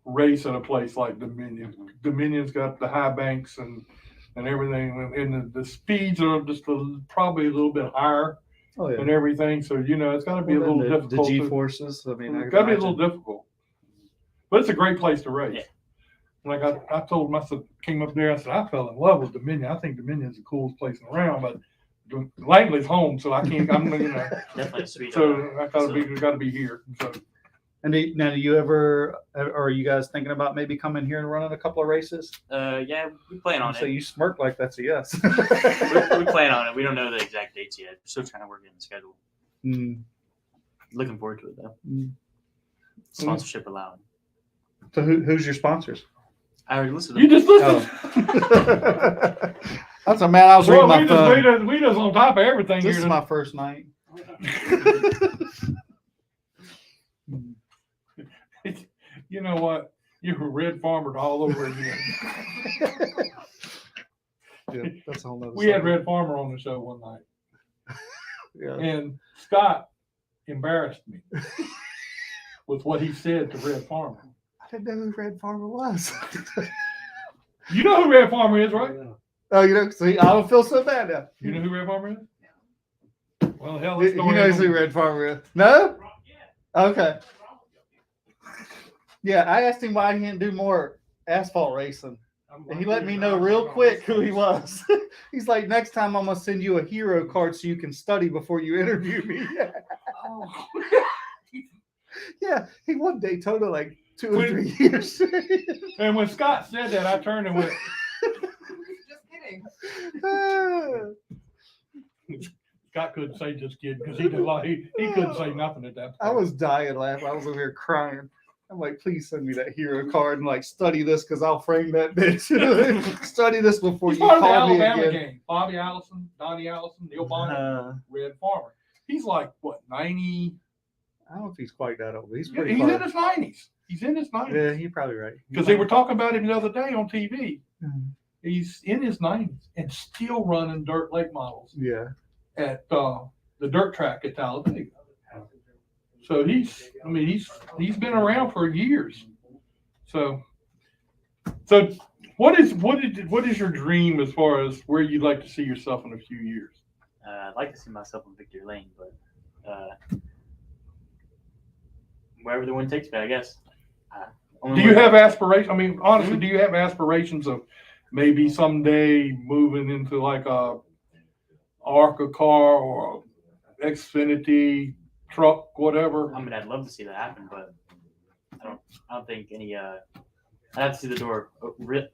race at a place like Dominion. Dominion's got the high banks and everything, and the speeds are just probably a little bit higher Oh yeah. and everything. So it's got to be a Well, little the difficult. G forces. I mean, It's got to be a little difficult, but it's a great place to race. Yeah. Like I told him, I said, came up there, I said, I fell in love with Dominion. I think Dominion's the coolest place around, but Langley's home, so I can't. I'm Definitely a sweet. So I gotta be here. So And now, do you ever, or are you guys thinking about maybe coming here and running a couple of races? Yeah, we plan on So it. you smirk like that's a yes. We plan on it. We don't know the exact dates yet. We're still trying to work in the schedule. Mm. Looking forward to it though. Mm. Sponsorship allowing. So who's your sponsors? I already listened to you them. just listen. Oh. That's a man. I was reading Well, my phone. we just on top of everything This here. is my first night. You know what? You're a red farmer all over again. Yeah, that's a whole nother We had subject. Red Farmer on the show one night, Yeah. and Scott embarrassed me with what he said to Red Farmer. I didn't know who Red Farmer was. You know who Red Farmer is, right? Oh, you know, see, I don't feel so bad now. You know who Red Farmer is? Well, hell, You let's go know who Red Farmer is? No? Okay. Yeah, I asked him why he didn't do more asphalt racing. And he let me know real quick who he was. He's like, next time I'm going to send you a hero card so you can study before you interview me. Oh. Yeah, he won Daytona like 2 or 3 years. And when Scott said that, I turned and went, Just kidding. Scott couldn't say just kidding because he did a lot. He couldn't say nothing at that point. I was dying laughing. I was over here crying. I'm like, please send me that hero card and like study this because I'll frame that bitch. Study this before He's you part of the call me Alabama again. game. Bobby Allison, Donnie Allison, Neil Bonner, Red Farmer. He's like, what, 90? I don't know if he's quite that old. He's He's pretty in close. his 90s. He's in his 90s. Yeah, you're probably right. Because they were talking about him the other day on TV. Mhm. He's in his 90s and still running dirt late models Yeah. at the dirt track at Talladega. So he's been around for years. So what is your dream as far as where you'd like to see yourself in a few years? I'd like to see myself in Victory Lane, but wherever the wind takes me, I guess. Do you have aspirations? I mean, honestly, do you have aspirations of maybe someday moving into like a ARCA car or Xfinity truck, whatever? I mean, I'd love to see that happen, but I don't think any. I'd have to see the door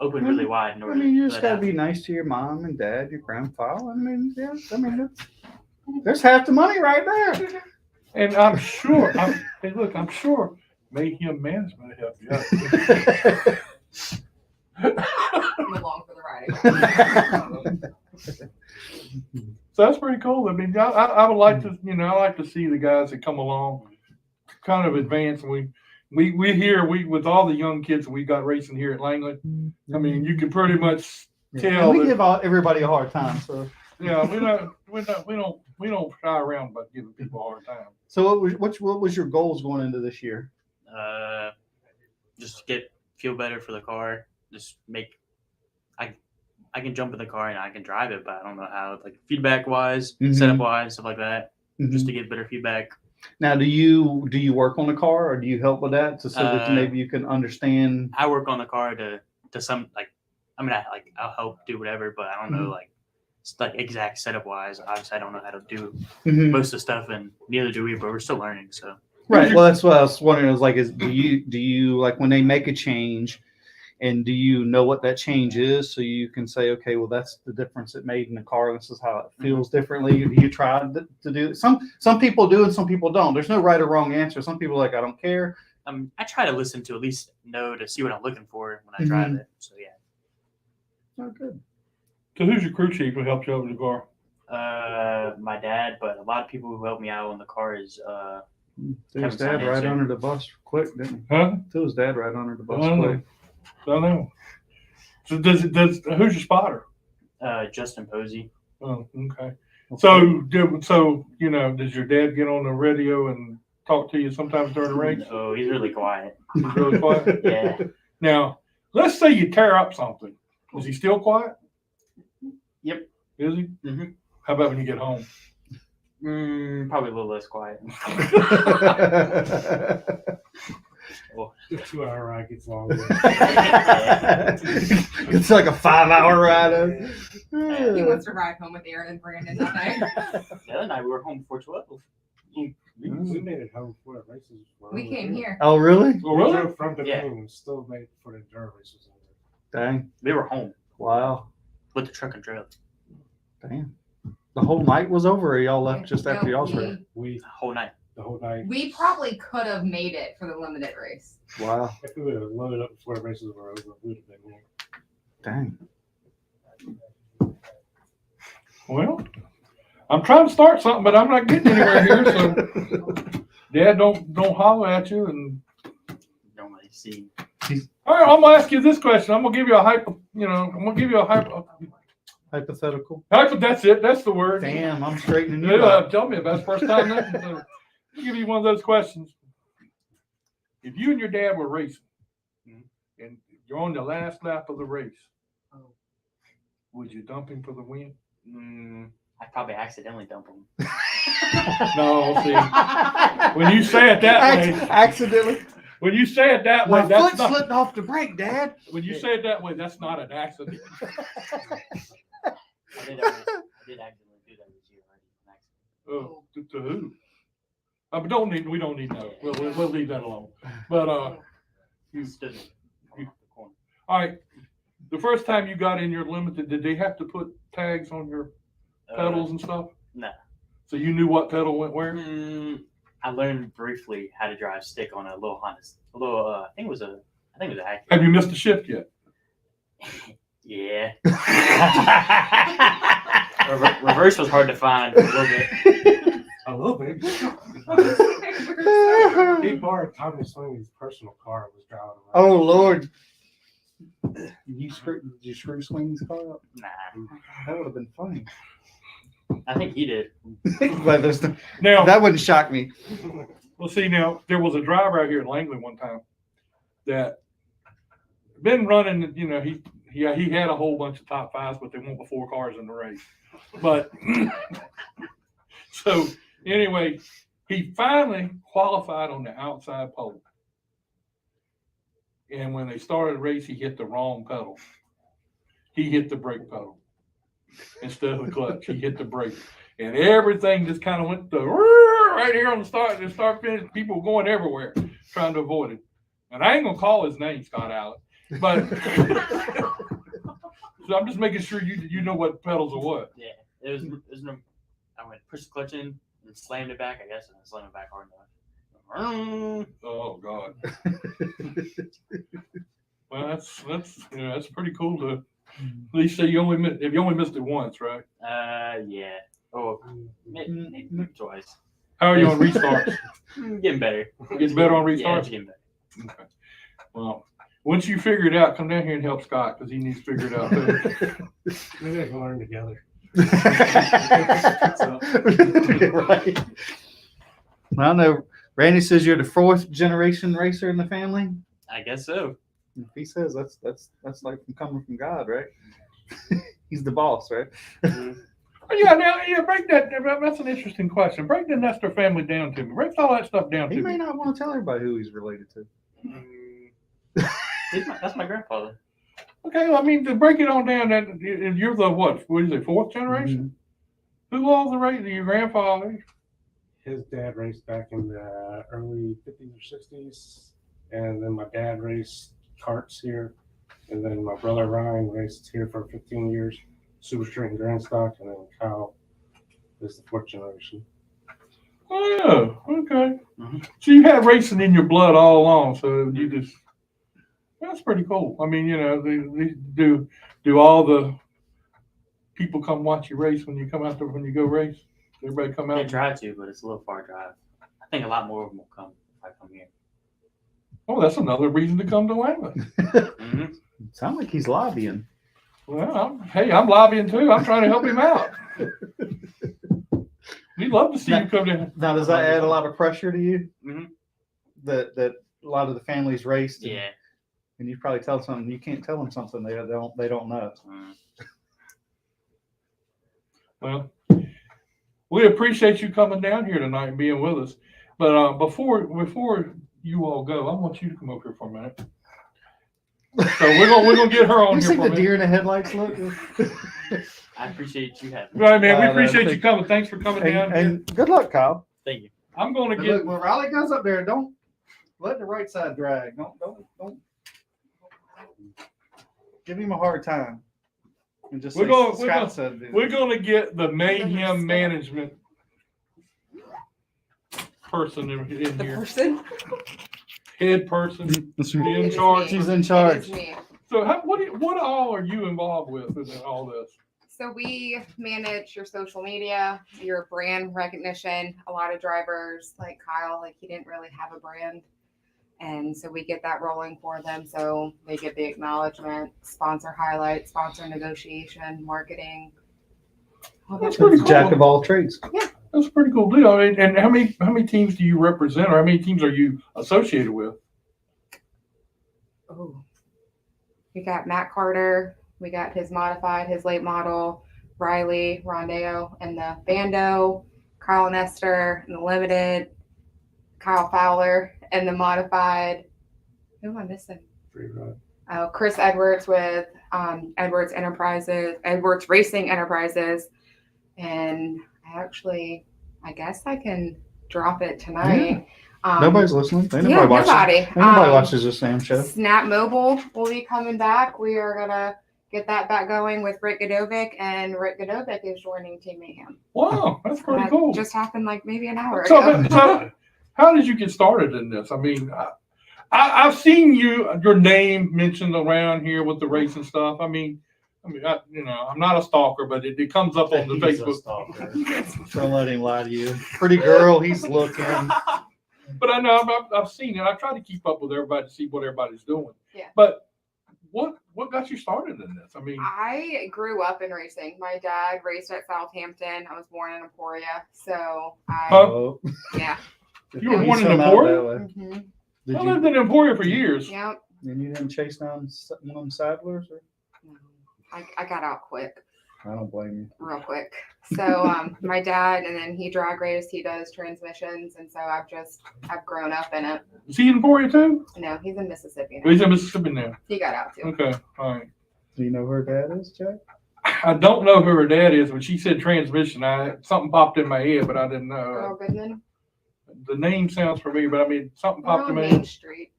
open really wide in I order. mean, you for just that got to be nice to your mom and dad, your grandpa. I mean, yeah. I mean, there's half the money right there. And I'm sure, I'm sure Mayhem Management will help you out. I'm along for the ride. So that's pretty cool. I mean, I would like to, I like to see the guys that come along kind of advance. And we here, with all the young kids we got racing here at Langley, I mean, you can pretty much tell. And we that- give everybody a hard time. So, Yeah, we don't shy around about giving people a hard time. so what was your goals going into this year? Just feel better for the car. Just I can jump in the car and I can drive it, but I don't know how, like feedback wise, Mhm. setup wise, stuff like that, Mm-hmm. just to get better feedback. Now, do you work on the car, or do you help with that so that maybe you can understand? I work on the car to some I'll help do whatever, but I don't know like exact setup wise. Obviously, I don't know how to do Mhm. most of the stuff, and neither do we. But we're still learning. So Right. Well, that's what I was wondering. Do you like when they make a change, and do you know what that change is, so you can say, okay, well, that's the difference it made in the car. This is how it feels differently. Do you try to do it? Some people do and some people don't. There's no right or wrong answer. Some people are like, I don't care. I try to listen to at least know to see what I'm looking for when I drive it. So yeah. Oh, good. So who's your crew chief who helped you over the car? My dad, but a lot of people who help me out on the car is Threw his Kevin dad right Simonson. under the bus quick, didn't he? Huh? Threw his dad right under the bus I quick. don't know. So who's your spotter? Justin Posey. Oh, okay. So does your dad get on the radio and talk to you sometimes during the race? So he's really quiet. He's really quiet. Yeah. Now, let's say you tear up something. Is he still quiet? Yep. Is he? Mhm. How about when you get home? Probably a little less quiet. The 2-hour ride gets longer. It's like a 5-hour ride. He wants to ride home with Aaron and Brandon that night. The other night we were home before 12. We made it home before the races were We over. came here. Oh, really? Oh, We really? drove from the Yeah. room and still made it before the endurance races over. Dang. We were home Wow. with the truck and trailer Damn. The whole night was over, or y'all left just after No, y'all's race? We the whole night. the whole night. We probably could have made it for the limited race. Wow. If we would have loaded up before the races were over, we would have been here. Dang. Well, I'm trying to start something, but I'm not getting anywhere here. So, Dad, don't holler at you. And Don't really see. all right, I'm gonna ask you this question. I'm gonna give you a hypo. Hypothetical. That's it. That's the word. Damn, I'm straightening you Yeah, up. tell me about the first time. I'll give you one of those questions. If you and your dad were racing, and you're on the last lap of the race, would you dump him for the win? I probably accidentally dumped him. No, see. When you say it that way, Accidentally. when you say it that way, My that's foot not. slipped off the brake, Dad. When you say it that way, that's not an accident. I did accidentally do that this year already. Oh, to who? But we don't need no. We'll leave that alone. But You stood in the corner. all right. The first time you got in your limited, did they have to put tags on your pedals and stuff? No. So you knew what pedal went where? I learned briefly how to drive stick on a little Honda. I think it was a Acura. Have you missed a shift yet? Yeah. Reverse was hard to find for a little bit. A little bit. He borrowed Tommy Sweeney's personal car and was driving around. Oh Lord. Did you screw Sweeney's car up? Nah, That would have been funny. I think he did. But there's no, Now, that wouldn't shock me. well, see, now there was a driver out here in Langley one time that been running. You know, he had a whole bunch of top fives, but they went with 4 cars in the race. But so anyway, he finally qualified on the outside pole. And when they started the race, he hit the wrong pedal. He hit the brake pedal instead of the clutch. He hit the brake. And everything just kind of went to right here on the start finish. People were going everywhere trying to avoid it. And I ain't going to call his name, Scott Allen. But so I'm just making sure you know what pedals are what. Yeah, it was no. I went push the clutch in and slammed it back. I guess and I slammed it back hard enough. Oh God. Well, that's pretty cool to at least say if you only missed it once, right? Yeah. Oh, maybe twice. How are you on restarts? Getting better. Getting better on Yeah, restarts? it's getting better. Okay. Well, once you figure it out, come down here and help Scott because he needs to figure it out too. Maybe I can learn together. Right. Well, I know Randy says you're the 4th generation racer in the family. I guess so. If he says that's like coming from God, right? He's the boss, right? Yeah, break that. That's an interesting question. Break the Nestor family down to me. Break all that stuff down He to may me. not want to tell everybody who he's related to. That's my grandfather. Okay, well, I mean, to break it on down, that you're the what? What is it? 4th generation? Who all the race? Your grandfather? His dad raced back in the early 50s or 60s. And then my dad raced karts here. And then my brother Ryan raced here for 15 years, super street and grand stock. And then Kyle is the 4th generation. Oh, okay. So you had racing in your blood all along. So you just, that's pretty cool. I mean, you know, they do all the people come watch you race when you come out there, when you go race? Everybody come They out? try to, but it's a little far drive. I think a lot more of them will come if I come here. Oh, that's another reason to come to Langley. Mm-hmm. Sound like he's lobbying. Well, I'm lobbying too. I'm trying to help him out. We'd love to see you come down. Now, does that add a lot of pressure to you? Mhm. That a lot of the families raced. Yeah. And you probably tell something you can't tell them something they don't know. Well, we appreciate you coming down here tonight and being with us. But before you all go, I want you to come over here for a minute. So we're gonna get her on You here see for the a minute. deer in the headlights look? I appreciate you having me. Right, man. We Wow, appreciate that's- you coming. Thanks for coming down here. And good luck, Kyle. Thank you. I'm gonna But get. look, when Riley goes up there, don't let the right side drag. Don't give him a hard time. And just We're say gonna- Scott said this. We're gonna get the mayhem management person in The here, person. head person, That's be right. in It is charge. me. She's in It charge. is me. So what all are you involved with in all this? So we manage your social media, your brand recognition. A lot of drivers like Kyle, like he didn't really have a brand. And so we get that rolling for them. So they get the acknowledgement, sponsor highlights, sponsor negotiation, marketing. all that That's good pretty stuff. Jack of all trades. That's a pretty cool deal. I mean, and how many teams do you represent, or how many teams are you associated with? Oh, we got Matt Carter. We got his modified, his late model, Riley, Rondeo, and the Bando, Kyle Nestor, and the limited, Kyle Fowler, and the modified. Who am I missing? Free ride. Oh, Chris Edwards with Edwards Enterprises, Edwards Racing Enterprises, and I guess I can drop it tonight. Nobody's listening. Ain't yeah, nobody watching. nobody. Ain't nobody watches this damn show. Snap Mobile will be coming back. We are gonna get that back going with Rick Godovic, and Rick Godovic is joining Team Mayhem. Wow, that's pretty That cool. just happened like maybe an hour So, ago. so how did you get started in this? I mean, I've seen your name mentioned around here with the racing stuff. I mean, I'm not a stalker, but it comes up on the He's a Facebook. stalker. Don't let him lie to you. Pretty girl, he's looking. But I know I've seen it. I try to keep up with everybody to see what everybody's doing. Yeah. But what got you started in this? I mean, I grew up in racing. My dad raced at Southampton. I was born in Emporia, so Oh. yeah. You were He's born in from out Emporia? that way. hmm Did I you? lived in Emporia for years. Yep. And you didn't chase down one of them saddlers? Or? No. I got out quick. I don't blame you. Real quick. So my dad, and then he drag raced, he does transmissions, and so I've grown up in it. Is he in Emporia too? No, he's in Mississippi now. He's in Mississippi now. He got out too. Okay, all right. Do you know who her dad is, Jack? I don't know who her dad is. When she said transmission, something popped in my head, but I didn't know. Earl Goodman. The name sounds familiar, but I mean, something We're popped in on my Main head. Street.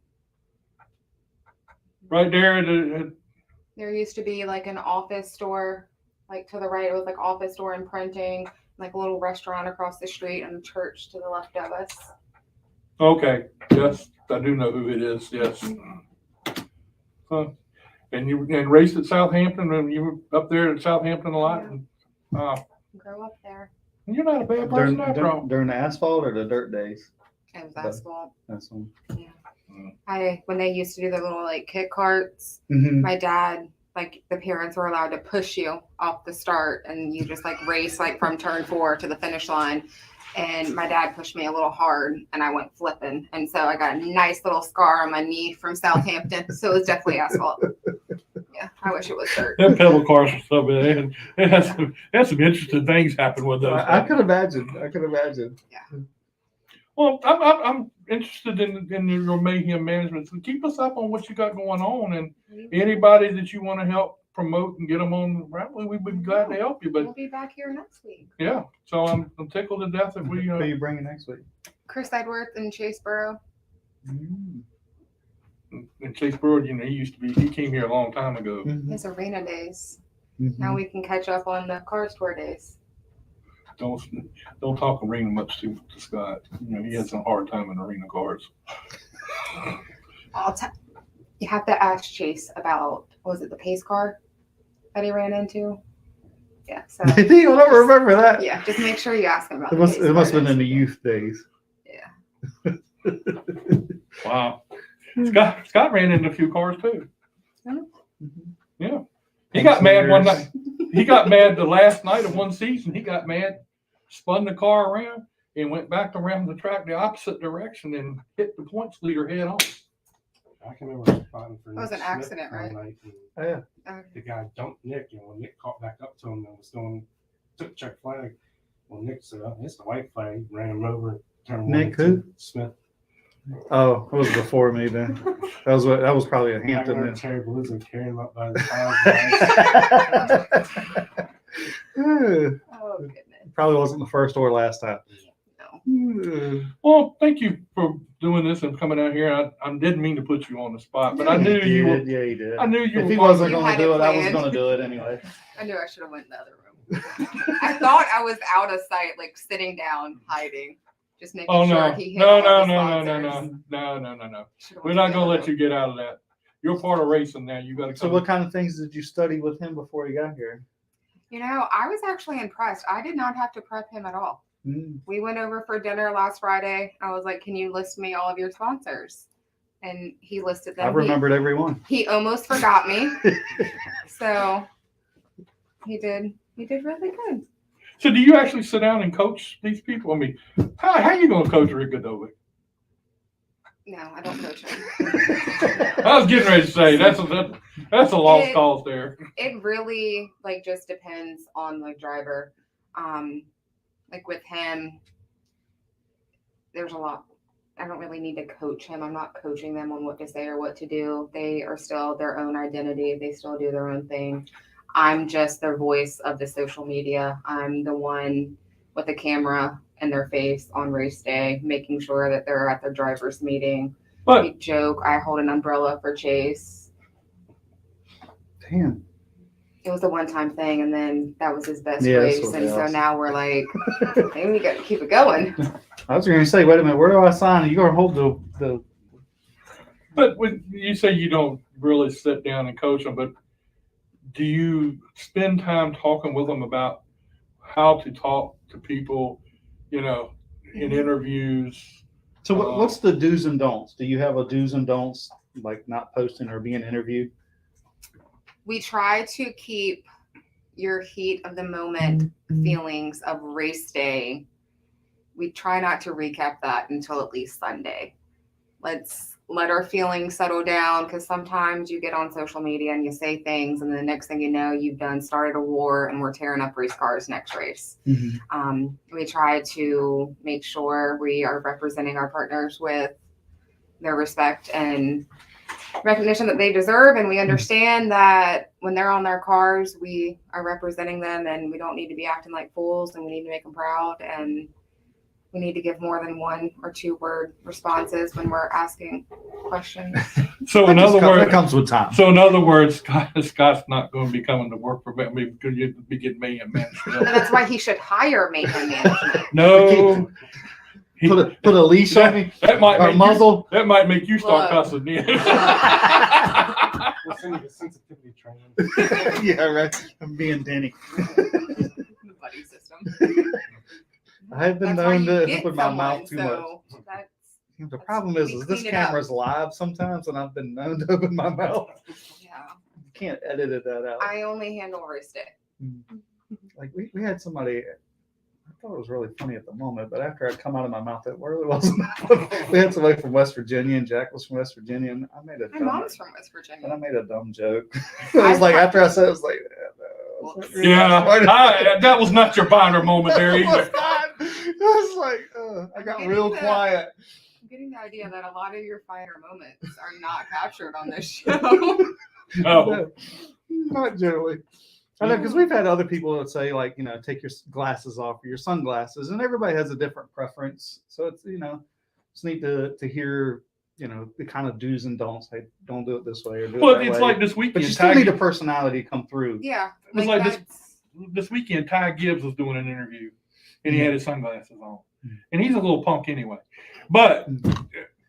Right there, There used to be like an office store, like to the right. It was like office store and printing, like a little restaurant across the street, and a church to the left of us. okay, yes, I do know who it is, yes. And you raced at Southampton, and you were up there at Southampton a lot? Yeah. Grow up there. You're not a bad person after all. During the asphalt or the dirt days? It was Okay. asphalt. That's one. When they used to do the little like kit carts, Mm-hmm. my dad, like the parents were allowed to push you off the start, and you just like race like from turn 4 to the finish line. And my dad pushed me a little hard, and I went flipping, and so I got a nice little scar on my knee from Southampton. So it was definitely asphalt. Yeah, I wish it was dirt. Them pedal cars and stuff, it has some interesting things happen with those. I could imagine. Well, I'm interested in your mayhem management. So keep us up on what you got going on, and anybody that you want to help promote and get them on Raceway, we'd be glad to help you. We'll But be back here next week. yeah, so I'm tickled to death that we. Who are you bringing next week? Chris Edwards and Chase Burrow. And Chase Brewer, he came here a long time ago. His arena days. Mm-hmm. Now we can catch up on the cars tour days. Don't talk arena much to Scott. He had some hard time in arena cars. You have to ask Chase about, was it the pace car that he ran into? Yeah. So you don't remember that? yeah, just make sure you ask him about It the must pace have car. been in the youth days. Yeah. Wow. Scott ran into a few cars too. Yeah. He Thanks got for mad one yours. night. He got mad the last night of one season. He got mad, spun the car around, and went back around the track the opposite direction and hit the points leader head on. I can remember spotting for It was Nick an accident, Smith one right? night, and Oh, yeah. the guy dumped Nick, and when Nick caught back up to him and was took check flag, well, Nick said, "Oh, it's the white flag," ran him over. Turned Nick one who? into Smith. Oh, it was before me then. That was probably a I Hampton wear then. cherry blues and carry them up by the tires. Oh goodness. Probably wasn't the first or last time. No. Well, thank you for doing this and coming out here. I didn't mean to put you on the spot, but I knew He you were. did. Yeah, he did. I knew you If were. he wasn't You going to had do it it, I was planned. going to do it anyway. I knew I should have went in the other room. I thought I was out of sight, like sitting down, hiding, just making Oh sure no! he hit No! all No! the No! No! sponsors. No! Should've We're went not to the gonna other let you get out of that. You're part of racing now. You got to So, come. what kind of things did you study with him before he got here? You know, I was actually impressed. I did not have to prep him at all. We went over for dinner last Friday. I was like, "Can you list me all of your sponsors?" And he listed them. I remembered every one. He almost forgot me. So he did really good. So, do you actually sit down and coach these people? I mean, how you gonna coach Rick Godovic? No, I don't coach him. I was getting ready to say that's a lost cause there. It really like just depends on the driver. Like with him, there's a lot. I don't really need to coach him. I'm not coaching them on what to say or what to do. They are still their own identity. They still do their own thing. I'm just their voice of the social media. I'm the one with the camera in their face on race day, making sure that they're at their driver's meeting. But We joke. I hold an umbrella for Chase. Damn. It was a one-time thing, and then that was his best Yeah, that's race. what And so else. now we're like, maybe we got to keep it going. I was going to say, wait a minute, where do I sign? You going to hold the But when you say you don't really sit down and coach them, but do you spend time talking with them about how to talk to people, in interviews? So what's the do's and don'ts? Do you have a do's and don'ts, like not posting or being interviewed? We try to keep your heat of the moment feelings of race day. We try not to recap that until at least Sunday. Let's let our feelings settle down, because sometimes you get on social media and you say things, and the next thing you know, you've started a war and we're tearing up race cars next race. We try to make sure we are representing our partners with their respect and recognition that they deserve, and we understand that when they're on their cars, we are representing them, and we don't need to be acting like fools, and we need to make them proud, and we need to give more than 1 or 2 word responses when we're asking questions. So in other that words, comes with time. so in other words, Scott's not going to be coming to work for me. I mean, could you be getting me a man? And that's why he should hire Mayhem Management. No. Put a leash on me That might or make muzzle. that might make you start Look. cussing. We'll send you the sensitivity training. Yeah, right. I'm being Denny. The buddy system. I have been That's why known you to get open my someone, mouth too much. so that's The problem is we this clean it up. camera's live sometimes, and I've been known to open my mouth. yeah. You can't edit that out. I only handle race day. Like we had somebody. I thought it was really funny at the moment, but after I'd come out of my mouth, it really wasn't. We had somebody from West Virginia, and Jack was from West Virginia, and I made a My dumb. mom's from West And I Virginia. made a dumb joke. It was like after I said it, it was like, Yeah, that was not your binder moment there It was either. not. It was like I got real quiet. I'm getting the idea that a lot of your finer moments are not captured on this show. No. Not generally. I know, because we've had other people that say, like, take your glasses off or your sunglasses, and everybody has a different preference. So it's, it's neat to hear, the kind of do's and don'ts. Hey, don't do it this way or do Well, it that it's way. like this But weekend. you still need a personality come through. Yeah. It's like that's this weekend, Ty Gibbs was doing an interview, and he had his sunglasses on, and he's a little punk anyway. But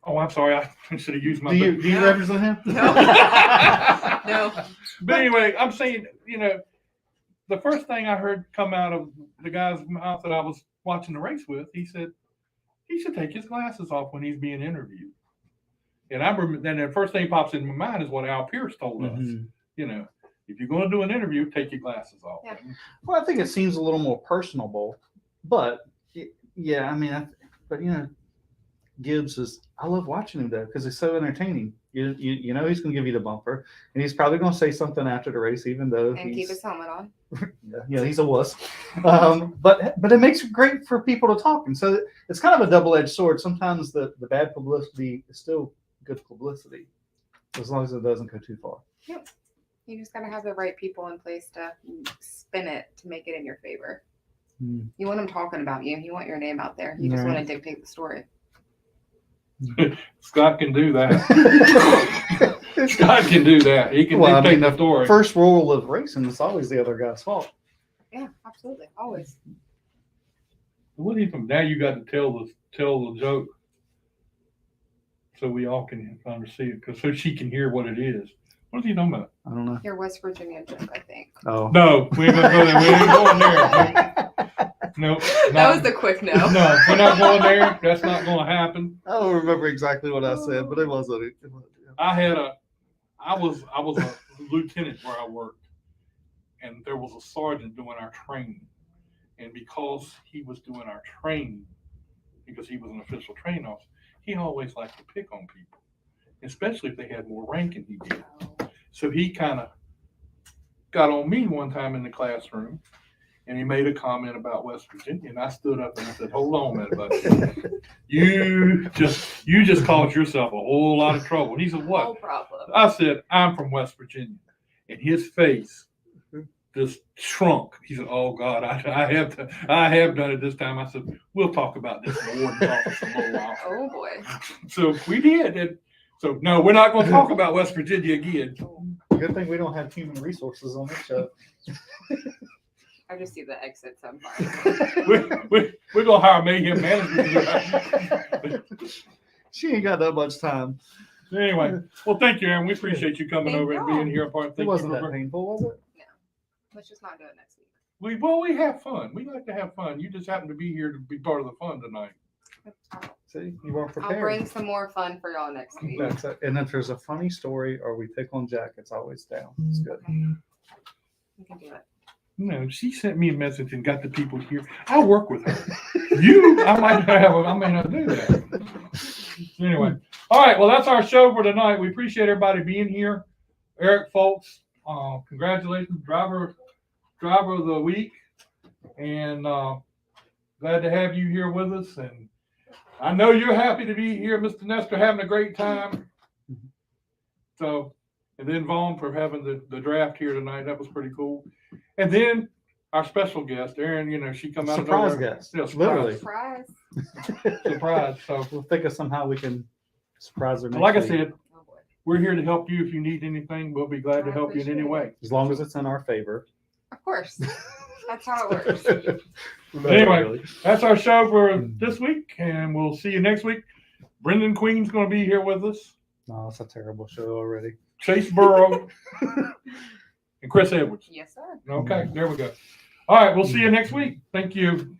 I'm sorry, I should have used my. Do you represent him? No. No. But anyway, I'm saying, the first thing I heard come out of the guy's mouth that I was watching the race with, he said he should take his glasses off when he's being interviewed. And I remember, then the first thing pops in my mind is what Al Pierce told us. If you're going to do an interview, take your glasses off. Yeah. Well, I think it seems a little more personable, but yeah, I mean, but Gibbs is. I love watching him though because he's so entertaining. You know he's going to give you the bumper, and he's probably going to say something after the race, even though And keep his helmet on. he's a wuss. But it makes it great for people to talk, and so it's kind of a double-edged sword. Sometimes the bad publicity is still good publicity, as long as it doesn't go too far. Yep. You just gotta have the right people in place to spin it to make it in your favor. You want them talking about you. You want your name out there. You just want to dictate the story. Scott can do that. Scott can do that. He can dictate the story. First rule of racing is always the other guy's fault. Yeah, absolutely. Always. What do you think? Now you got to tell the joke so we all can understand it, because so she can hear what it is. What are you talking about? I don't know. Your West Virginia joke, I think. Oh. No, we ain't gonna go there. We ain't going there. No. That was the quick no. No, we're not going there. That's not going to happen. I don't remember exactly what I said, but it wasn't. I was a lieutenant where I worked, and there was a sergeant doing our training, and because he was doing our training, because he was an official training officer, he always liked to pick on people, especially if they had more rank than he did. So he kind of got on me one time in the classroom, and he made a comment about West Virginia, and I stood up and I said, "Hold on a minute, buddy. You just caused yourself a whole lot of trouble." And he said, "What?" No problem. I said, "I'm from West Virginia," and his face just shrunk. He said, "Oh God, I have done it this time." I said, "We'll talk about this in the warden's office in a little while." Oh boy. So we did, and so no, we're not going to talk about West Virginia again. Good thing we don't have human resources on this show. I just see the exit sometimes. We're going to hire mayhem management. She ain't got that much time. Anyway, well, thank you, Aaron. We appreciate you coming Thank over and you. being here. Part. It wasn't that painful, was it? Let's just not do it next week. We have fun. We like to have fun. You just happen to be here to be part of the fun tonight. See, you weren't prepared. I'll bring some more fun for y'all next week. That's it. And if there's a funny story or we pick on Jack, it's always down. It's good. You can do it. No, she sent me a message and got the people here. I work with her. I may not do that. Anyway, all right. Well, that's our show for tonight. We appreciate everybody being here. Eric Fowlkes, congratulations, driver of the week, and glad to have you here with us. And I know you're happy to be here, Mr. Nestor, having a great time. So, and then Vaughan for having the draft here tonight. That was pretty cool. And then our special guest, Erin, she come out Surprise of nowhere. guest. Yeah, Literally. Surprise. Surprise. So, We'll think of somehow we can surprise her. Next like I week. said, Oh boy. we're here to help you. If you need anything, we'll be glad to I help you in any appreciate way. As long as it's in our favor. Of course. That's how it works. Anyway, that's our show for this week, and we'll see you next week. Brendan Queen's going to be here with us. No, it's a terrible show already. Chase Burrow and Chris Edwards. Yes, sir. Okay, there we go. All right, we'll see you next week. Thank you.